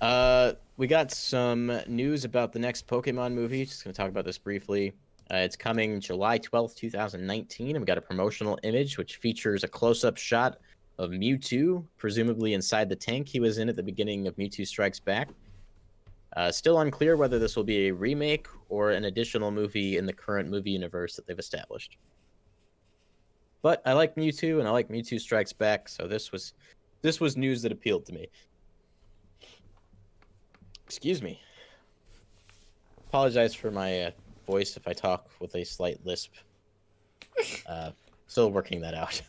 [SPEAKER 2] We got some news about the next Pokemon movie. Just going to talk about this briefly. It's coming July 12th, 2019, and we got a promotional image which features a close-up shot of Mewtwo, presumably inside the tank he was in at the beginning of Mewtwo Strikes Back. Still unclear whether this will be a remake or an additional movie in the current movie universe that they've established. But I like Mewtwo, and I like Mewtwo Strikes Back, so this was news that appealed to me. Excuse me. Apologize for my voice if I talk with a slight lisp. Still working that out.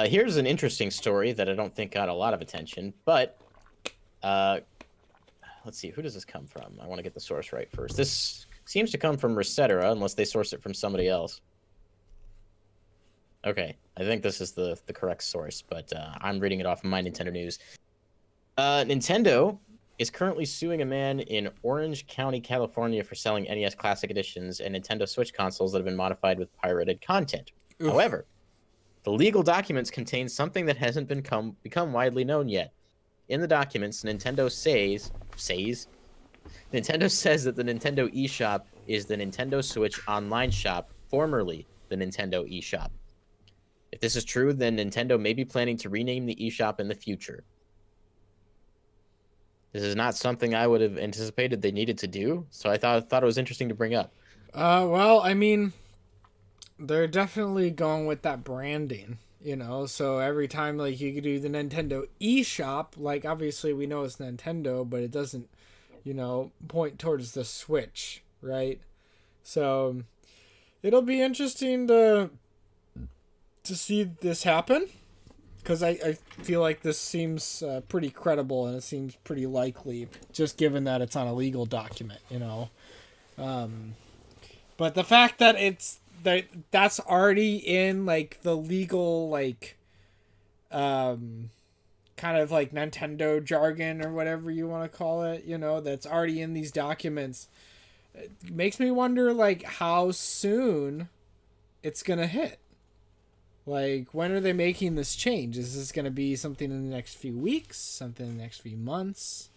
[SPEAKER 2] Here's an interesting story that I don't think got a lot of attention, but let's see, who does this come from? I want to get the source right first. This seems to come from Resetera, unless they source it from somebody else. Okay, I think this is the correct source, but I'm reading it off of my Nintendo News. Nintendo is currently suing a man in Orange County, California for selling NES Classic Editions and Nintendo Switch consoles that have been modified with pirated content. Oof. However, the legal documents contain something that hasn't become widely known yet. In the documents, Nintendo says that the Nintendo eShop is the Nintendo Switch online shop, formerly the Nintendo eShop. If this is true, then Nintendo may be planning to rename the eShop in the future. This is not something I would have anticipated they needed to do, so I thought it was interesting to bring up.
[SPEAKER 1] Well, I mean, they're definitely going with that branding, so every time, like, you could do the Nintendo eShop, like, obviously we know it's Nintendo, but it doesn't, point towards the Switch, right? So, it'll be interesting to see this happen, because I feel like this seems pretty credible, and it seems pretty likely, just given that it's on a legal document, But the fact that that's already in, like, the legal, like, kind of like Nintendo jargon or whatever you want to call it, that's already in these documents, it makes me wonder, like, how soon it's gonna hit. Like, when are they making this change? Is this going to be something in the next few weeks? Something in the next few months?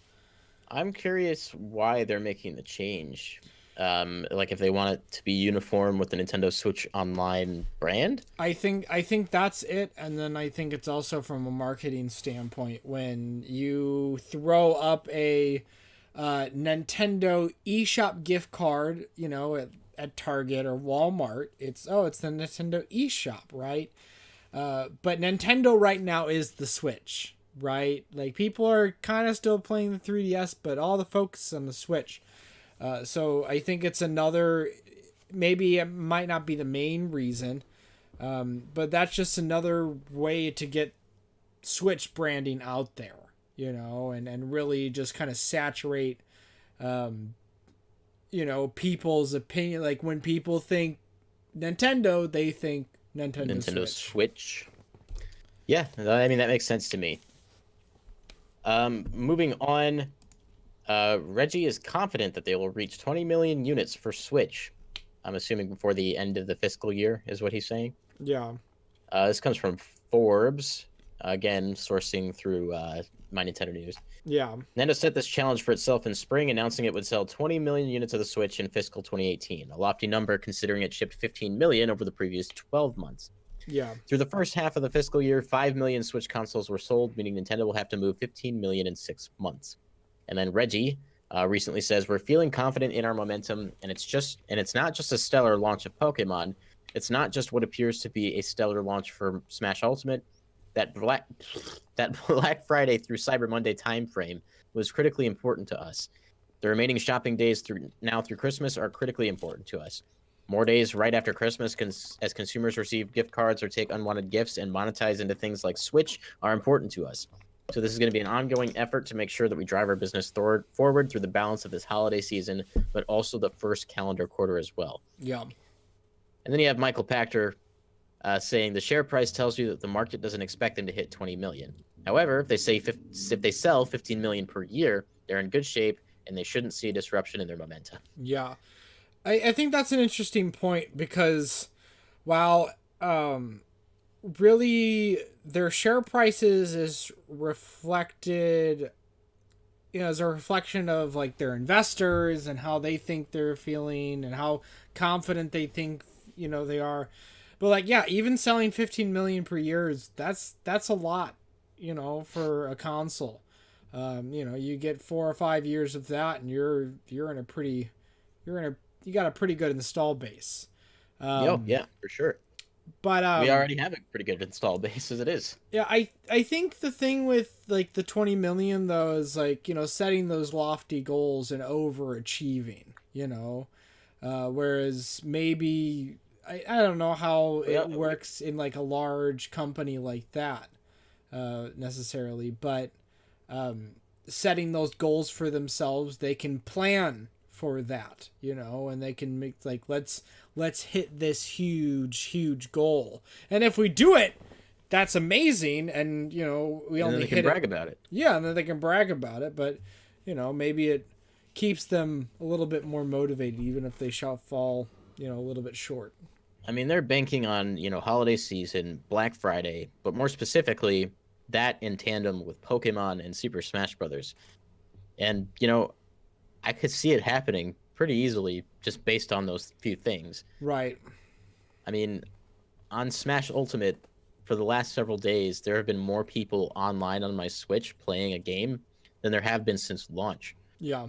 [SPEAKER 2] I'm curious why they're making the change. Like, if they want it to be uniform with the Nintendo Switch Online brand?
[SPEAKER 1] I think that's it, and then I think it's also from a marketing standpoint. When you throw up a Nintendo eShop gift card, at Target or Walmart. It's the Nintendo eShop, right? But Nintendo right now is the Switch, right? Like people are kind of still playing the 3DS, but all the focus is on the Switch. So I think it's another. Maybe it might not be the main reason, but that's just another way to get Switch branding out there, and really just kind of saturate, people's opinion. Like when people think Nintendo, they think
[SPEAKER 2] Nintendo
[SPEAKER 1] Switch.
[SPEAKER 2] Switch. Yeah, I mean that makes sense to me. Moving on, Reggie is confident that they will reach 20 million units for Switch. I'm assuming before the end of the fiscal year is what he's saying.
[SPEAKER 1] Yeah.
[SPEAKER 2] This comes from Forbes, again sourcing through My Nintendo News.
[SPEAKER 1] Yeah.
[SPEAKER 2] Nintendo set this challenge for itself in spring, announcing it would sell 20 million units of the Switch in fiscal 2018, a lofty number considering it shipped 15 million over the previous 12 months.
[SPEAKER 1] Yeah.
[SPEAKER 2] Through the first half of the fiscal year, 5 million Switch consoles were sold, meaning Nintendo will have to move 15 million in 6 months. And then Reggie recently says, we're feeling confident in our momentum, and it's not just a stellar launch of Pokemon. It's not just what appears to be a stellar launch for Smash Ultimate. That Black Friday through Cyber Monday timeframe was critically important to us. The remaining shopping days through Christmas are critically important to us. More days right after Christmas, as consumers receive gift cards or take unwanted gifts and monetize into things like Switch, are important to us. So this is going to be an ongoing effort to make sure that we drive our business forward through the balance of this holiday season, but also the first calendar quarter as well.
[SPEAKER 1] Yeah.
[SPEAKER 2] And then you have Michael Pachter saying the share price tells you that the market doesn't expect them to hit 20 million. However, if they sell 15 million per year, they're in good shape and they shouldn't see a disruption in their momentum.
[SPEAKER 1] Yeah. I think that's an interesting point because while really their share prices is reflected as a reflection of like their investors and how they think they're feeling and how confident they think they are, but like even selling 15 million per year that's a lot for a console. You get 4 or 5 years of that and you got a pretty good install base.
[SPEAKER 2] Yeah, for sure.
[SPEAKER 1] But
[SPEAKER 2] we already have a pretty good install base as it is.
[SPEAKER 1] Yeah, I think the thing with like the 20 million though is like, setting those lofty goals and overachieving, whereas maybe I don't know how it works in like a large company like that necessarily, but setting those goals for themselves, they can plan for that, and they can make like let's hit this huge goal, and if we do it, that's amazing, and we only hit
[SPEAKER 2] brag about it.
[SPEAKER 1] Yeah, and then they can brag about it, but maybe it keeps them a little bit more motivated, even if they shall fall a little bit short.
[SPEAKER 2] I mean, they're banking on holiday season, Black Friday, but more specifically that in tandem with Pokemon and Super Smash Brothers, and I could see it happening pretty easily just based on those few things.
[SPEAKER 1] Right.
[SPEAKER 2] I mean, on Smash Ultimate, for the last several days, there have been more people online on my Switch playing a game than there have been since launch.
[SPEAKER 1] Yeah.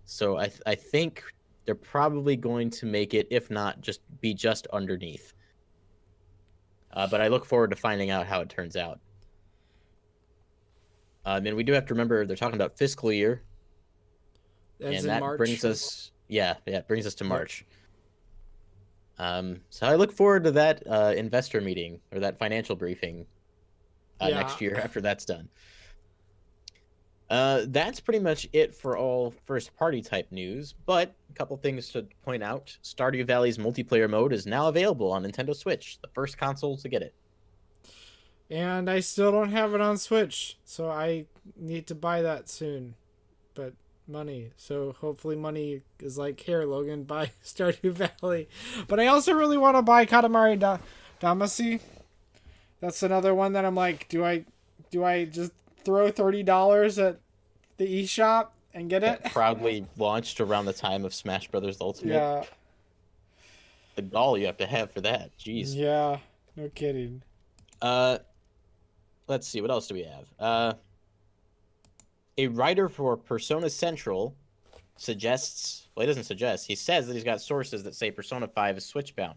[SPEAKER 2] So I think they're probably going to make it, if not just underneath. But I look forward to finding out how it turns out. And we do have to remember they're talking about fiscal year.
[SPEAKER 1] As
[SPEAKER 2] and that
[SPEAKER 1] March.
[SPEAKER 2] brings us it brings us to March. So I look forward to that investor meeting or that financial briefing next year after that's done. That's pretty much it for all first party type news, but a couple things to point out. Stardew Valley's multiplayer mode is now available on Nintendo Switch, the first console to get it.
[SPEAKER 1] And I still don't have it on Switch, so I need to buy that soon. But money. So hopefully money is like, here, Logan, buy Stardew Valley. But I also really want to buy Katamari Damacy. That's another one that I'm like, do I just throw $30 at the eShop and get it?
[SPEAKER 2] That proudly launched around the time of Smash Brothers Ultimate.
[SPEAKER 1] Yeah.
[SPEAKER 2] The gall you have to have for that. Jeez.
[SPEAKER 1] Yeah. No kidding.
[SPEAKER 2] Let's see. What else do we have? A writer for Persona Central suggests, well, he doesn't suggest, he says that he's got sources that say Persona 5 is Switch bound.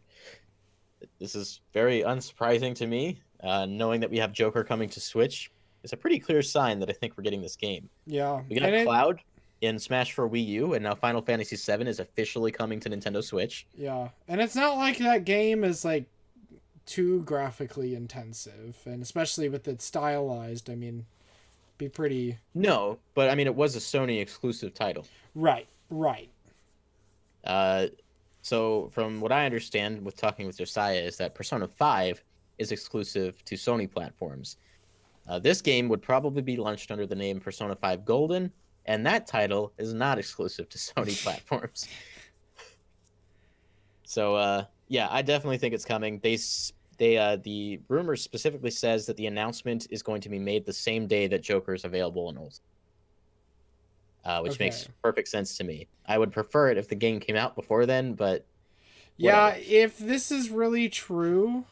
[SPEAKER 2] This is very unsurprising to me. Knowing that we have Joker coming to Switch is a pretty clear sign that I think we're getting this game.
[SPEAKER 1] Yeah,
[SPEAKER 2] We got Cloud in Smash for Wii U, and now Final Fantasy VII is officially coming to Nintendo Switch.
[SPEAKER 1] yeah, and it's not like that game is like too graphically intensive, and especially with it stylized. I mean, be pretty.
[SPEAKER 2] No, but I mean, it was a Sony exclusive title.
[SPEAKER 1] Right, right.
[SPEAKER 2] So from what I understand with talking with Josiah is that Persona 5 is exclusive to Sony platforms. This game would probably be launched under the name Persona 5 Golden, and that title is not exclusive to Sony platforms. So yeah, I definitely think it's coming. The rumor specifically says that the announcement is going to be made the same day that Joker is available in Ultimate. Which makes perfect sense to me. I would prefer it if the game came out before then, but
[SPEAKER 1] yeah, if this is really true,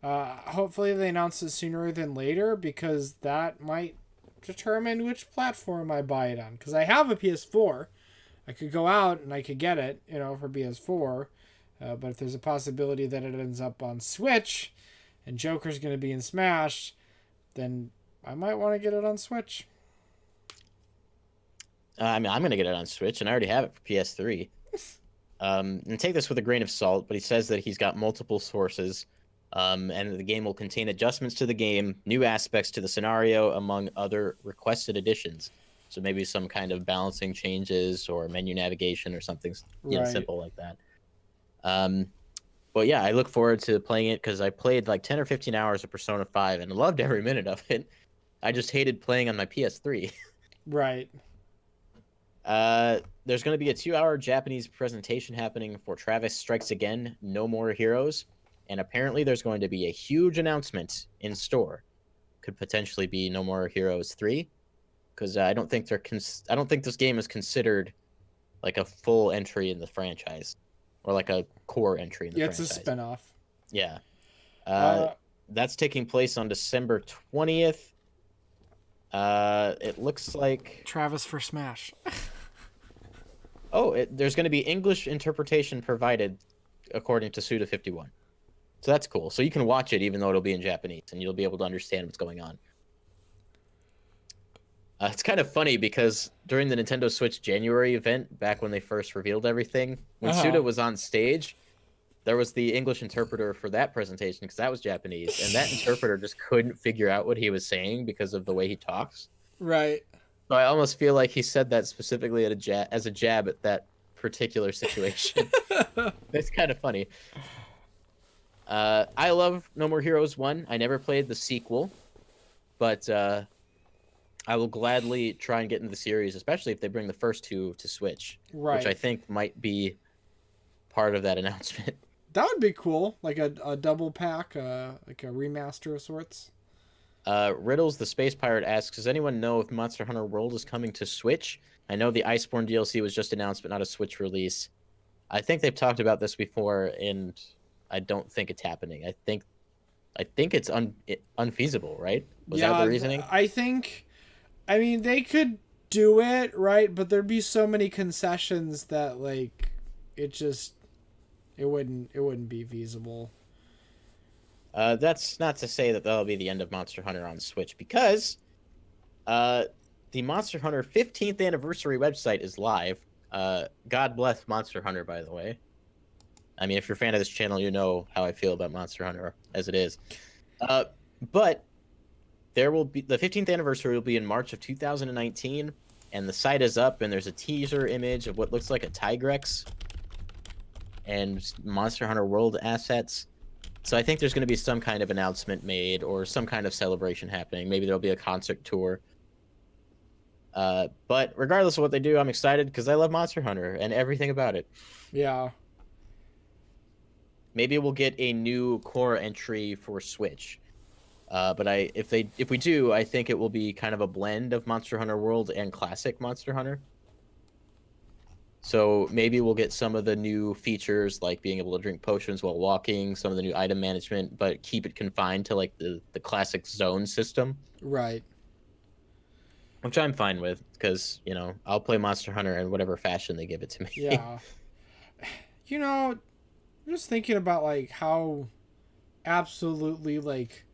[SPEAKER 1] hopefully they announce it sooner than later, because that might determine which platform I buy it on. Because I have a PS4, I could go out and I could get it, for PS4. But if there's a possibility that it ends up on Switch, and Joker's going to be in Smash, then I might want to get it on Switch.
[SPEAKER 2] I mean, I'm going to get it on Switch, and I already have it for PS3. And take this with a grain of salt, but he says that he's got multiple sources, and the game will contain adjustments to the game, new aspects to the scenario, among other requested additions. So maybe some kind of balancing changes or menu navigation or something simple like that. But yeah, I look forward to playing it because I played like 10 or 15 hours of Persona 5 and loved every minute of it. I just hated playing on my PS3.
[SPEAKER 1] Right.
[SPEAKER 2] There's going to be a 2-hour Japanese presentation happening for Travis Strikes Again, No More Heroes, and apparently there's going to be a huge announcement in store. Could potentially be No More Heroes 3, because I don't think I don't think this game is considered like a full entry in the franchise, or like a core entry in the franchise.
[SPEAKER 1] It's a spinoff.
[SPEAKER 2] Yeah. That's taking place on December 20th. It looks like
[SPEAKER 1] Travis for Smash.
[SPEAKER 2] There's going to be English interpretation provided, according to Suda51. So that's cool. So you can watch it even though it'll be in Japanese, and you'll be able to understand what's going on. It's kind of funny because during the Nintendo Switch January event, back when they first revealed everything, when Suda was on stage, there was the English interpreter for that presentation because that was Japanese, and that interpreter just couldn't figure out what he was saying because of the way he talks.
[SPEAKER 1] Right.
[SPEAKER 2] So I almost feel like he said that specifically as a jab at that particular situation. It's kind of funny. I love No More Heroes 1. I never played the sequel, but I will gladly try and get into the series, especially if they bring the first two to Switch, which I think might be part of that announcement.
[SPEAKER 1] That would be cool, like a double pack, like a remaster of sorts.
[SPEAKER 2] Riddles the Space Pirate asks, does anyone know if Monster Hunter World is coming to Switch? I know the Iceborne DLC was just announced, but not a Switch release. I think they've talked about this before, and I don't think it's happening. I think it's unfeasible, right? Was that the reasoning?
[SPEAKER 1] I mean, they could do it, right? But there'd be so many concessions that, like, it wouldn't be feasible.
[SPEAKER 2] That's not to say that that'll be the end of Monster Hunter on Switch, because the Monster Hunter 15th anniversary website is live. God bless Monster Hunter, by the way. I mean, if you're a fan of this channel, you know how I feel about Monster Hunter as it is. But there will be the 15th anniversary will be in March of 2019, and the site is up, and there's a teaser image of what looks like a Tigrex and Monster Hunter World assets. So I think there's going to be some kind of announcement made or some kind of celebration happening. Maybe there'll be a concert tour. But regardless of what they do, I'm excited because I love Monster Hunter and everything about it.
[SPEAKER 1] Yeah.
[SPEAKER 2] Maybe we'll get a new core entry for Switch. But if we do, I think it will be kind of a blend of Monster Hunter World and classic Monster Hunter. So maybe we'll get some of the new features, like being able to drink potions while walking, some of the new item management, but keep it confined to like the classic zone system.
[SPEAKER 1] Right.
[SPEAKER 2] which I'm fine with because I'll play Monster Hunter in whatever fashion they give it to me.
[SPEAKER 1] Yeah. You know, I'm just thinking about like how absolutely like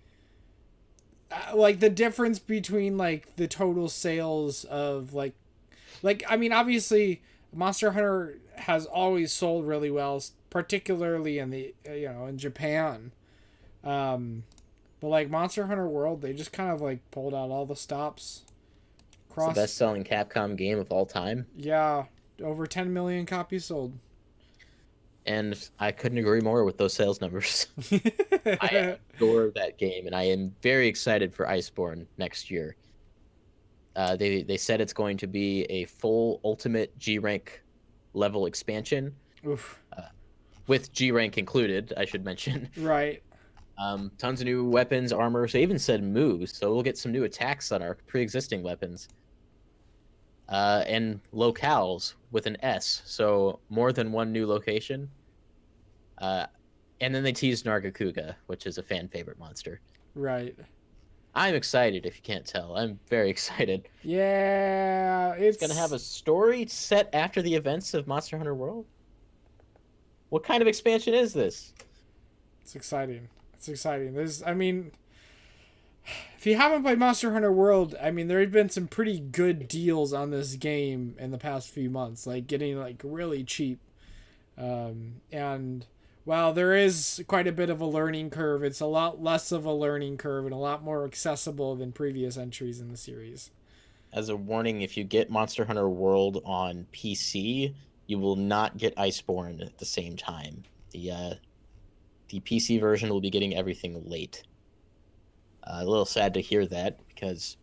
[SPEAKER 1] the difference between like the total sales of like I mean obviously Monster Hunter has always sold really well, particularly in the in Japan. Um, but like Monster Hunter World, they just kind of like pulled out all the stops.
[SPEAKER 2] It's the
[SPEAKER 1] Cross,
[SPEAKER 2] best-selling Capcom game of all time,
[SPEAKER 1] yeah, over 10 million copies sold.
[SPEAKER 2] and I couldn't agree more with those sales numbers. I adore that game, and I am very excited for Iceborne next year. They said it's going to be a full Ultimate G rank level expansion,
[SPEAKER 1] Oof.
[SPEAKER 2] with G rank included. I should mention.
[SPEAKER 1] Right.
[SPEAKER 2] Tons of new weapons, armor. So they even said moves, so we'll get some new attacks on our pre-existing weapons. And locales with an S, so more than one new location. Uh, and then they teased Nargacuga, which is a fan favorite monster.
[SPEAKER 1] Right.
[SPEAKER 2] I'm excited. If you can't tell, I'm very excited.
[SPEAKER 1] Yeah,
[SPEAKER 2] It's gonna have a story set after the events of Monster Hunter World. What kind of expansion is this?
[SPEAKER 1] it's exciting. It's exciting. I mean, if you haven't played Monster Hunter World, I mean, there have been some pretty good deals on this game in the past few months, like getting like really cheap. And while there is quite a bit of a learning curve, it's a lot less of a learning curve and a lot more accessible than previous entries in the series.
[SPEAKER 2] As a warning, if you get Monster Hunter World on PC, you will not get Iceborne at the same time. The PC version will be getting everything late. A little sad to hear that because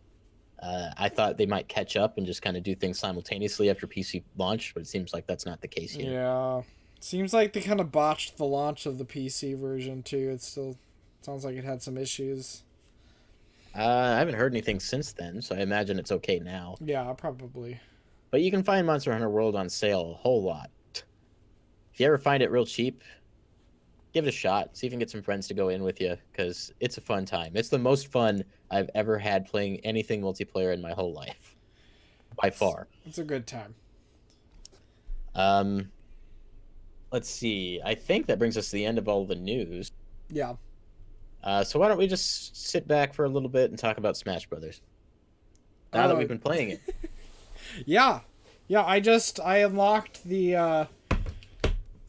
[SPEAKER 2] I thought they might catch up and just kind of do things simultaneously after PC launch, but it seems like that's not the case here.
[SPEAKER 1] Yeah. Seems like they kind of botched the launch of the PC version too. It still sounds like it had some issues.
[SPEAKER 2] I haven't heard anything since then, so I imagine it's okay now.
[SPEAKER 1] Yeah, probably.
[SPEAKER 2] But you can find Monster Hunter World on sale a whole lot. If you ever find it real cheap, give it a shot. See if you can get some friends to go in with you, because it's a fun time. It's the most fun I've ever had playing anything multiplayer in my whole life, by far.
[SPEAKER 1] It's a good time.
[SPEAKER 2] Let's see. I think that brings us to the end of all the news.
[SPEAKER 1] Yeah.
[SPEAKER 2] So why don't we just sit back for a little bit and talk about Smash Brothers? Now that we've been playing it.
[SPEAKER 1] Yeah. Yeah, I unlocked the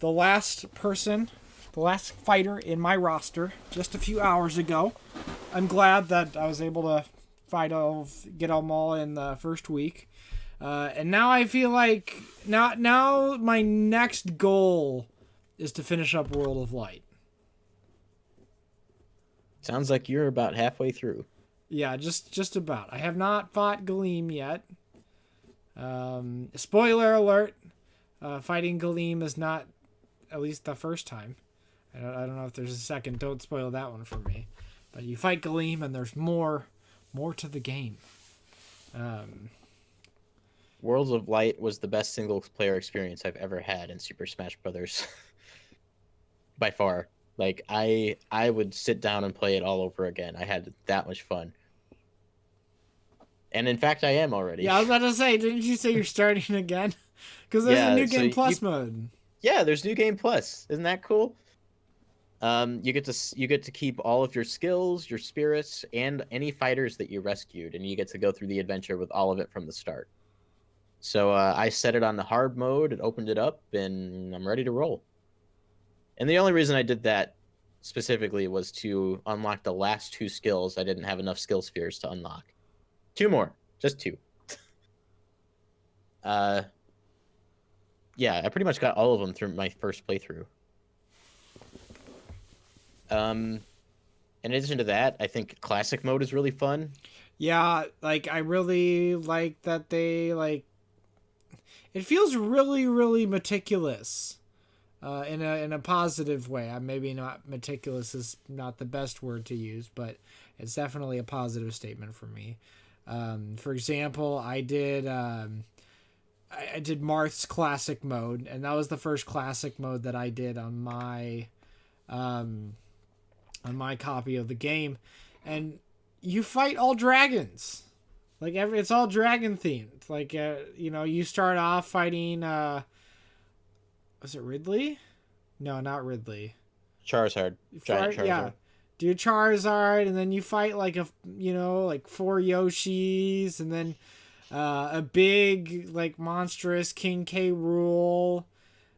[SPEAKER 1] last person, the last fighter in my roster just a few hours ago. I'm glad that I was able to get them all in the first week. And now I feel like now my next goal is to finish up World of Light.
[SPEAKER 2] Sounds like you're about halfway through.
[SPEAKER 1] Yeah, just about. I have not fought Galeem yet. Spoiler alert: fighting Galeem is not, at least the first time. I don't know if there's a second. Don't spoil that one for me. But you fight Galeem, and there's more to the game.
[SPEAKER 2] Worlds of Light was the best single player experience I've ever had in Super Smash Brothers. By far. Like I would sit down and play it all over again. I had that much fun. And in fact I am already.
[SPEAKER 1] Yeah, I was about to say, didn't you say you're starting again? Because there's a new game plus mode.
[SPEAKER 2] Yeah, there's new game plus. Isn't that cool? You get to keep all of your skills, your spirits, and any fighters that you rescued, and you get to go through the adventure with all of it from the start. So I set it on the hard mode, and opened it up, and I'm ready to roll. And the only reason I did that specifically was to unlock the last 2 skills. I didn't have enough skill spheres to unlock. 2 more. Just 2. Yeah, I pretty much got all of them through my first playthrough. In addition to that, I think classic mode is really fun.
[SPEAKER 1] Yeah, like I really like that they it feels really, really meticulous. In a positive way. Maybe not meticulous is not the best word to use, but it's definitely a positive statement for me. For example, I did Marth's classic mode, and that was the first classic mode that I did on my copy of the game. And you fight all dragons. Like it's all dragon themed. Like you start off fighting was it Ridley? No, not Ridley.
[SPEAKER 2] Charizard, giant
[SPEAKER 1] Fight, yeah.
[SPEAKER 2] Charizard.
[SPEAKER 1] Do Charizard, and then you fight like like 4 Yoshis, and then a big like monstrous King K. Rule.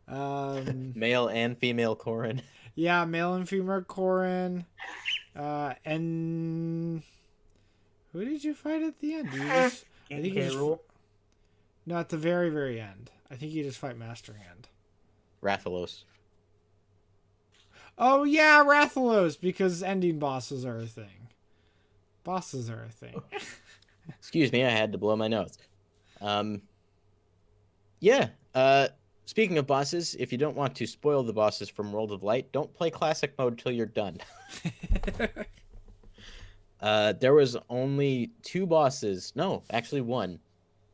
[SPEAKER 2] Male and female Corrin.
[SPEAKER 1] Yeah, male and female Corrin. And who did you fight at the end? I think you just
[SPEAKER 2] Rule.
[SPEAKER 1] no, at the very very end. I think you just fight Master Hand.
[SPEAKER 2] Rathalos.
[SPEAKER 1] Oh yeah, Rathalos, because ending bosses are a thing. Bosses are a thing.
[SPEAKER 2] Excuse me, I had to blow my nose. Yeah. Speaking of bosses, if you don't want to spoil the bosses from World of Light, don't play classic mode till you're done. There was only 2 bosses. No, actually one.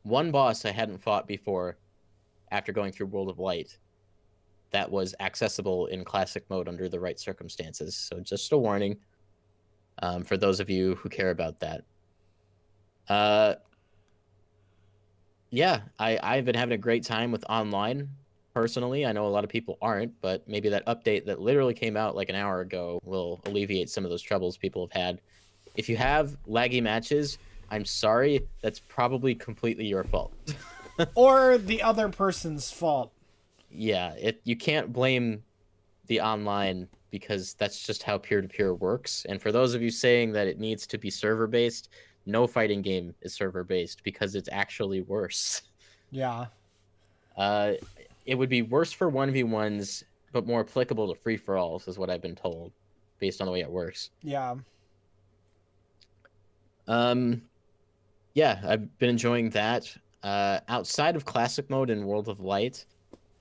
[SPEAKER 2] One boss I hadn't fought before after going through World of Light that was accessible in classic mode under the right circumstances. So just a warning for those of you who care about that. Yeah, I've been having a great time with online. Personally, I know a lot of people aren't, but maybe that update that literally came out like an hour ago will alleviate some of those troubles people have had. If you have laggy matches, I'm sorry, that's probably completely your fault.
[SPEAKER 1] Or the other person's fault.
[SPEAKER 2] Yeah, you can't blame the online because that's just how peer-to-peer works. And for those of you saying that it needs to be server-based, no fighting game is server-based because it's actually worse.
[SPEAKER 1] Yeah.
[SPEAKER 2] It would be worse for 1v1s, but more applicable to free-for-alls, is what I've been told, based on the way it works.
[SPEAKER 1] Yeah.
[SPEAKER 2] Yeah, I've been enjoying that. Outside of classic mode and World of Light,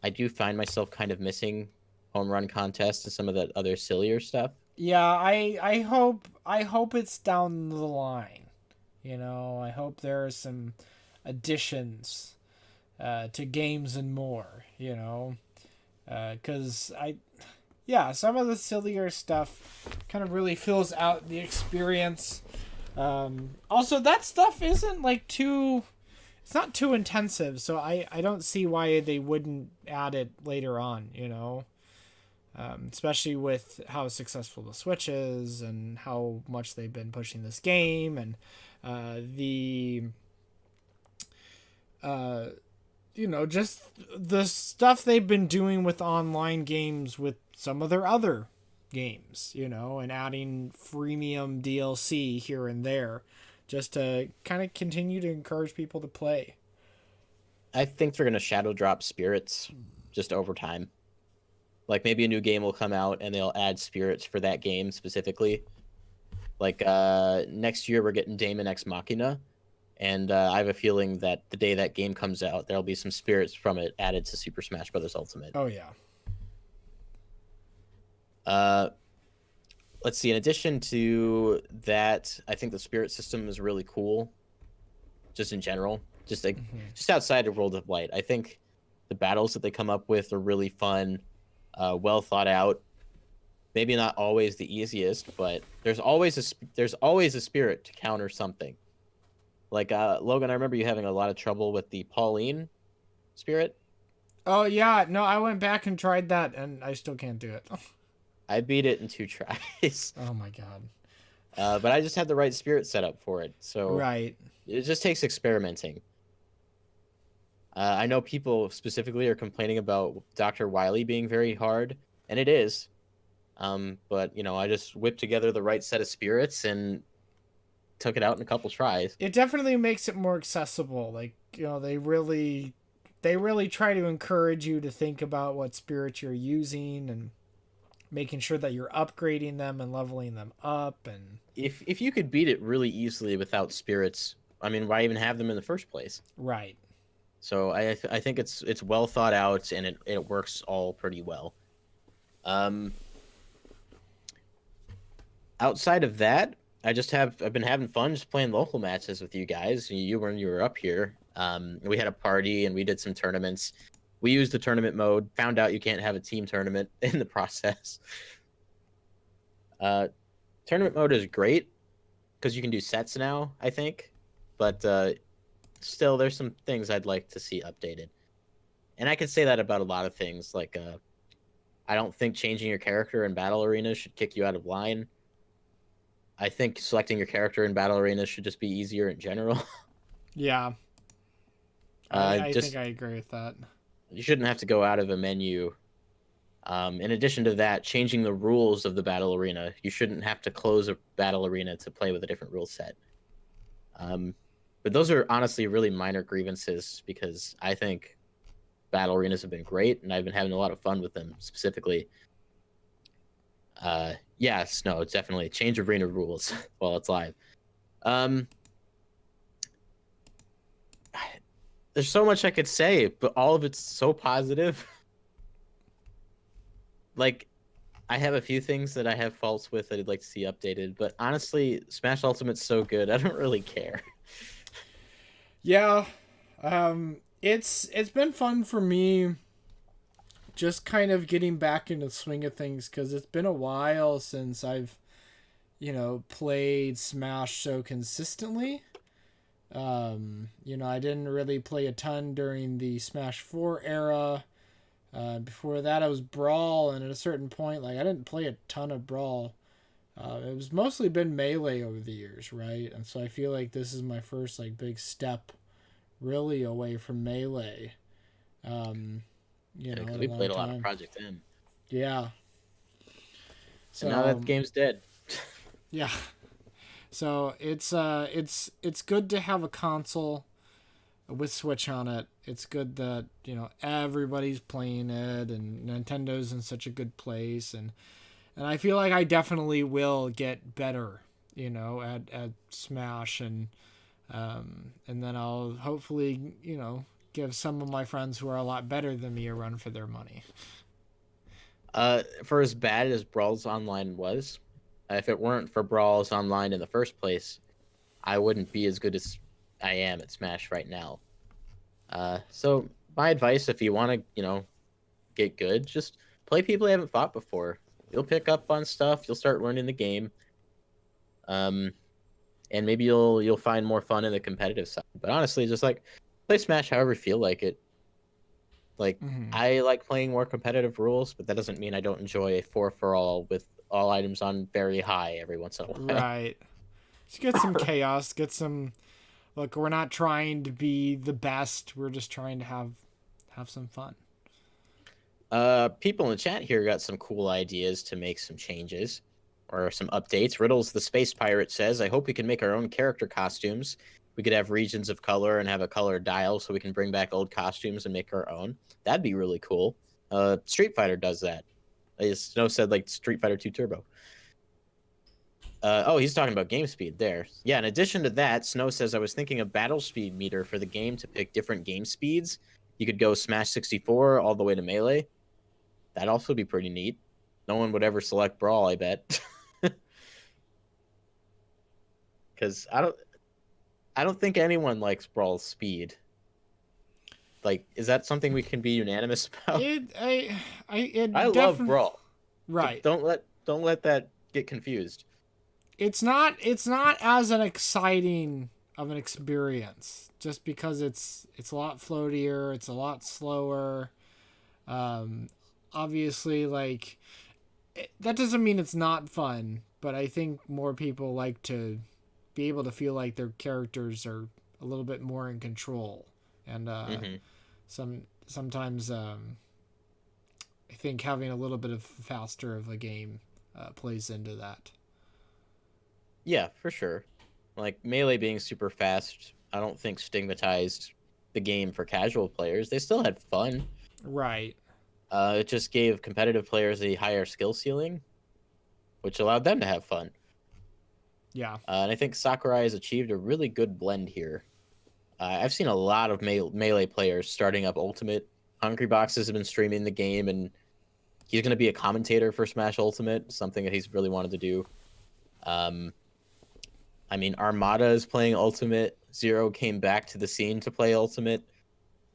[SPEAKER 2] I do find myself kind of missing home run contests and some of that other sillier stuff.
[SPEAKER 1] Yeah, I hope it's down the line. I hope there are some additions to games and more, because some of the sillier stuff kind of really fills out the experience. Also, that stuff isn't like it's not too intensive, so I don't see why they wouldn't add it later on, especially with how successful the Switch is and how much they've been pushing this game, and just the stuff they've been doing with online games with some of their other games, and adding freemium DLC here and there just to kind of continue to encourage people to play.
[SPEAKER 2] I think they're going to shadow drop spirits just over time. Like maybe a new game will come out and they'll add spirits for that game specifically. Like next year we're getting Daemon X Machina, and I have a feeling that the day that game comes out, there'll be some spirits from it added to Super Smash Bros. Ultimate.
[SPEAKER 1] Oh yeah.
[SPEAKER 2] Let's see. In addition to that, I think the spirit system is really cool. Just in general, just outside of World of Light, I think the battles that they come up with are really fun, well thought out. Maybe not always the easiest, but there's always a spirit to counter something. Like Logan, I remember you having a lot of trouble with the Pauline spirit.
[SPEAKER 1] Oh yeah, no, I went back and tried that, and I still can't do it.
[SPEAKER 2] I beat it in 2 tries.
[SPEAKER 1] Oh my god.
[SPEAKER 2] But I just had the right spirit set up for it, so
[SPEAKER 1] right.
[SPEAKER 2] It just takes experimenting. I know people specifically are complaining about Dr. Wily being very hard, and it is. But I just whipped together the right set of spirits and took it out in a couple tries.
[SPEAKER 1] It definitely makes it more accessible. Like, they really try to encourage you to think about what spirits you're using and making sure that you're upgrading them and leveling them up. And
[SPEAKER 2] if you could beat it really easily without spirits, I mean, why even have them in the first place?
[SPEAKER 1] Right.
[SPEAKER 2] So I think it's well thought out, and it works all pretty well. Outside of that, I've been having fun just playing local matches with you guys. You when you were up here, we had a party and we did some tournaments. We used the tournament mode, found out you can't have a team tournament in the process. Tournament mode is great because you can do sets now, I think. but still, there's some things I'd like to see updated. And I could say that about a lot of things. Like, I don't think changing your character in battle arenas should kick you out of line. I think selecting your character in battle arenas should just be easier in general.
[SPEAKER 1] Yeah, I think
[SPEAKER 2] Just
[SPEAKER 1] I agree with that.
[SPEAKER 2] you shouldn't have to go out of a menu. In addition to that, changing the rules of the battle arena, you shouldn't have to close a battle arena to play with a different rule set. But those are honestly really minor grievances because I think battle arenas have been great and I've been having a lot of fun with them specifically. Yes, no, it's definitely change arena rules while it's live. There's so much I could say, but all of it's so positive. Like, I have a few things that I have faults with that I'd like to see updated, but honestly, Smash Ultimate's so good, I don't really care.
[SPEAKER 1] Yeah, it's been fun for me, just kind of getting back into the swing of things because it's been a while since I've played Smash so consistently. I didn't really play a ton during the Smash 4 era. Before that, I was Brawl, and at a certain point, like I didn't play a ton of Brawl. It was mostly been Melee over the years, right? And so I feel like this is my first like big step, really away from Melee.
[SPEAKER 2] Because
[SPEAKER 1] In
[SPEAKER 2] we
[SPEAKER 1] a long
[SPEAKER 2] played a lot of
[SPEAKER 1] time.
[SPEAKER 2] Project M.
[SPEAKER 1] Yeah.
[SPEAKER 2] And
[SPEAKER 1] So
[SPEAKER 2] now that game's dead.
[SPEAKER 1] yeah. So it's good to have a console with Switch on it. It's good that everybody's playing it and Nintendo's in such a good place, and I feel like I definitely will get better, at Smash, and then I'll hopefully give some of my friends who are a lot better than me a run for their money.
[SPEAKER 2] For as bad as Brawl's Online was, if it weren't for Brawl's Online in the first place, I wouldn't be as good as I am at Smash right now. So my advice, if you want to, get good, just play people you haven't fought before. You'll pick up on stuff. You'll start learning the game. And maybe you'll find more fun in the competitive side. But honestly, just like play Smash however you feel like it. Like
[SPEAKER 1] Mm-hmm.
[SPEAKER 2] I like playing more competitive rules, but that doesn't mean I don't enjoy a 4-for-all with all items on very high every once in a while.
[SPEAKER 1] Right. Just get some chaos. Get some. Look, we're not trying to be the best. We're just trying to have some fun.
[SPEAKER 2] People in the chat here got some cool ideas to make some changes or some updates. Riddles the Space Pirate says, I hope we can make our own character costumes. We could have regions of color and have a color dial so we can bring back old costumes and make our own. That'd be really cool. Street Fighter does that. Snow said like Street Fighter 2 Turbo. Oh, he's talking about game speed there. Yeah, in addition to that, Snow says, I was thinking a battle speed meter for the game to pick different game speeds. You could go Smash 64 all the way to Melee. That'd also be pretty neat. No one would ever select Brawl, I bet. Because I don't think anyone likes Brawl's speed. Like, is that something we can be unanimous about? I love Brawl.
[SPEAKER 1] Right.
[SPEAKER 2] Don't let that get confused.
[SPEAKER 1] It's not as an exciting of an experience just because it's a lot floatier, it's a lot slower. Obviously, like that doesn't mean it's not fun, but I think more people like to be able to feel like their characters are a little bit more in control, and sometimes I think having a little bit of faster of a game plays into that.
[SPEAKER 2] Yeah, for sure. Like Melee being super fast, I don't think stigmatized the game for casual players. They still had fun.
[SPEAKER 1] Right.
[SPEAKER 2] It just gave competitive players a higher skill ceiling, which allowed them to have fun.
[SPEAKER 1] Yeah.
[SPEAKER 2] And I think Sakurai has achieved a really good blend here. I've seen a lot of Melee players starting up Ultimate. Hungry Boxes have been streaming the game, and he's going to be a commentator for Smash Ultimate, something that he's really wanted to do. I mean, Armada is playing Ultimate. Zero came back to the scene to play Ultimate.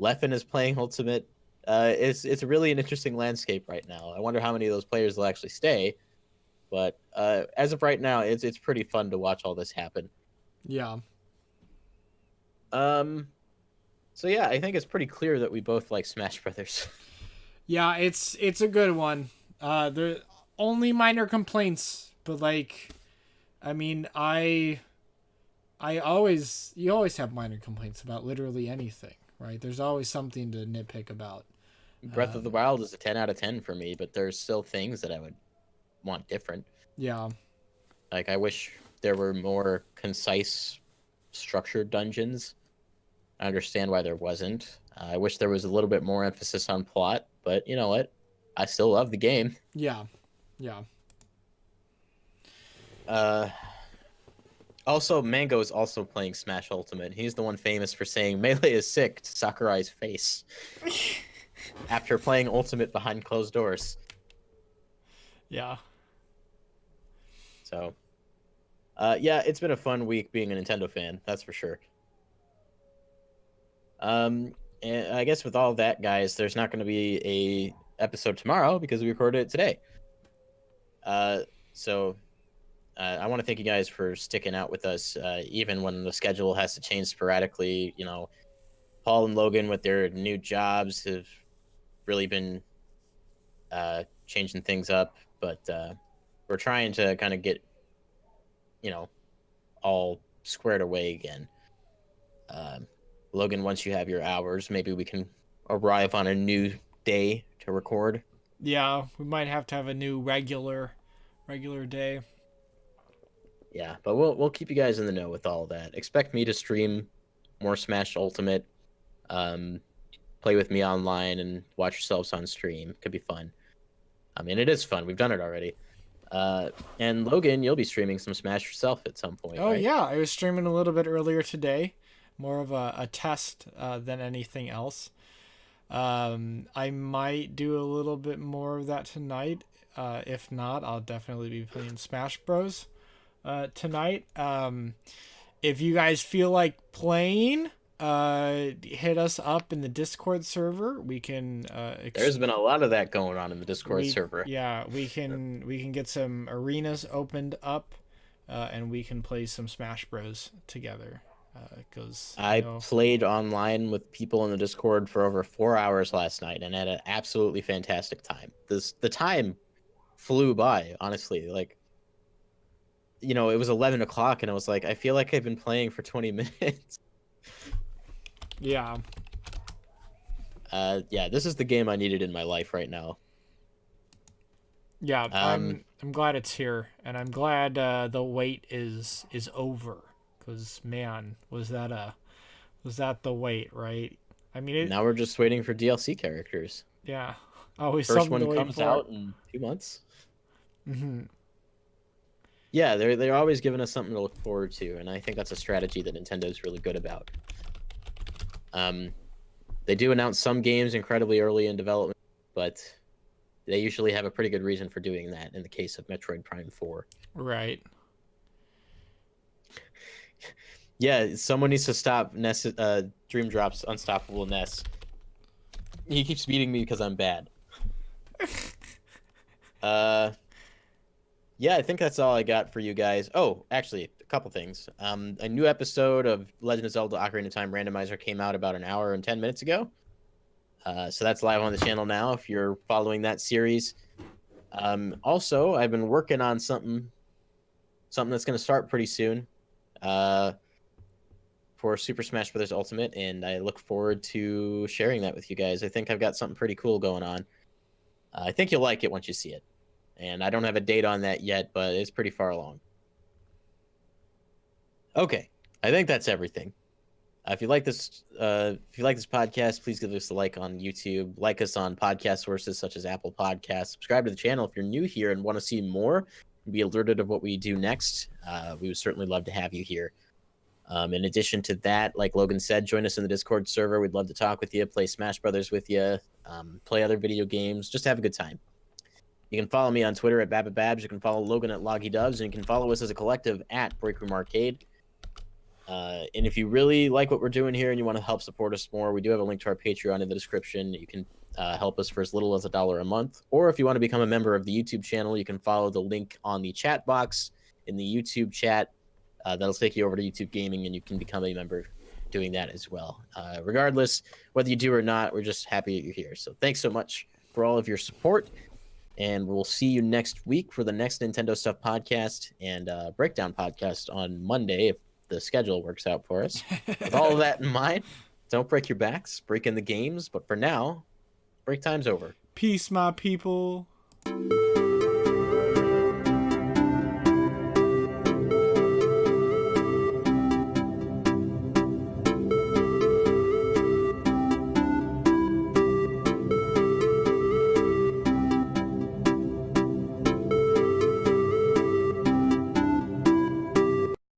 [SPEAKER 2] Leffen is playing Ultimate. It's really an interesting landscape right now. I wonder how many of those players will actually stay. But as of right now, it's pretty fun to watch all this happen.
[SPEAKER 1] Yeah.
[SPEAKER 2] So yeah, I think it's pretty clear that we both like Smash Brothers.
[SPEAKER 1] Yeah, it's a good one. There only minor complaints, but like, I mean, I always you always have minor complaints about literally anything, right? There's always something to nitpick about.
[SPEAKER 2] Breath of the Wild is a 10 out of 10 for me, but there's still things that I would want different.
[SPEAKER 1] Yeah,
[SPEAKER 2] Like I wish there were more concise, structured dungeons. I understand why there wasn't. I wish there was a little bit more emphasis on plot, but you know what? I still love the game.
[SPEAKER 1] yeah, yeah.
[SPEAKER 2] Uh, Also, Mango is also playing Smash Ultimate. He's the one famous for saying Melee is sick to Sakurai's face after playing Ultimate behind closed doors.
[SPEAKER 1] Yeah.
[SPEAKER 2] So, yeah, it's been a fun week being a Nintendo fan, that's for sure. And I guess with all that, guys, there's not going to be a episode tomorrow because we recorded it today. So I want to thank you guys for sticking out with us, even when the schedule has to change sporadically. You know, Paul and Logan with their new jobs have really been changing things up, but we're trying to kind of get, you know, all squared away again. Logan, once you have your hours, maybe we can arrive on a new day to record.
[SPEAKER 1] Yeah, we might have to have a new regular day.
[SPEAKER 2] Yeah, but we'll keep you guys in the know with all of that. Expect me to stream more Smash Ultimate, play with me online, and watch yourselves on stream. Could be fun. I mean, it is fun. We've done it already. And Logan, you'll be streaming some Smash yourself at some point.
[SPEAKER 1] Oh
[SPEAKER 2] right?
[SPEAKER 1] yeah, I was streaming a little bit earlier today, more of a test than anything else. I might do a little bit more of that tonight. If not, I'll definitely be playing Smash Bros. Tonight. If you guys feel like playing, hit us up in the Discord server. We can.
[SPEAKER 2] There's been a lot of that going on in the Discord server.
[SPEAKER 1] Yeah, we can get some arenas opened up, and we can play some Smash Bros together.
[SPEAKER 2] I played online with people in the Discord for over 4 hours last night and had an absolutely fantastic time. The time flew by, honestly. Like, you know, it was 11 o'clock and I was like, I feel like I've been playing for 20 minutes.
[SPEAKER 1] Yeah.
[SPEAKER 2] Yeah, this is the game I needed in my life right now.
[SPEAKER 1] Yeah, I'm glad it's here, and I'm glad the wait is over. Cause man, was that the wait, right? I mean,
[SPEAKER 2] now we're just waiting for DLC characters.
[SPEAKER 1] Yeah, always
[SPEAKER 2] first
[SPEAKER 1] something
[SPEAKER 2] one
[SPEAKER 1] to
[SPEAKER 2] comes
[SPEAKER 1] wait for.
[SPEAKER 2] out in 2 months.
[SPEAKER 1] Mm-hmm.
[SPEAKER 2] Yeah, they're always giving us something to look forward to, and I think that's a strategy that Nintendo's really good about. They do announce some games incredibly early in development, but they usually have a pretty good reason for doing that. In the case of Metroid Prime 4,
[SPEAKER 1] right?
[SPEAKER 2] Yeah, someone needs to stop Ness, Dream Drop's Unstoppable Ness. He keeps beating me because I'm bad. Yeah, I think that's all I got for you guys. Oh, actually, a couple things. A new episode of Legend of Zelda Ocarina of Time Randomizer came out about an hour and 10 minutes ago. So that's live on the channel now if you're following that series. Also, I've been working on something that's going to start pretty soon for Super Smash Bros. Ultimate, and I look forward to sharing that with you guys. I think I've got something pretty cool going on. I think you'll like it once you see it. And I don't have a date on that yet, but it's pretty far along. Okay, I think that's everything. If you like this podcast, please give us a like on YouTube. Like us on podcast sources such as Apple Podcasts. Subscribe to the channel if you're new here and want to see more and be alerted of what we do next. We would certainly love to have you here. In addition to that, like Logan said, join us in the Discord server. We'd love to talk with you, play Smash Brothers with you, play other video games, just have a good time. You can follow me on Twitter at Babababs. You can follow Logan at LoggyDubs, and you can follow us as a collective at Breakroom Arcade. And if you really like what we're doing here and you want to help support us more, we do have a link to our Patreon in the description. You can help us for as little as $1 a month. Or if you want to become a member of the YouTube channel, you can follow the link on the chat box in the YouTube chat. That'll take you over to YouTube Gaming, and you can become a member doing that as well. Regardless, whether you do or not, we're just happy that you're here. So thanks so much for all of your support. And we'll see you next week for the next Nintendo Stuff podcast and breakdown podcast on Monday if the schedule works out for us. With all of that in mind, don't break your backs, break in the games. But for now, break time's over.
[SPEAKER 1] Peace, my people.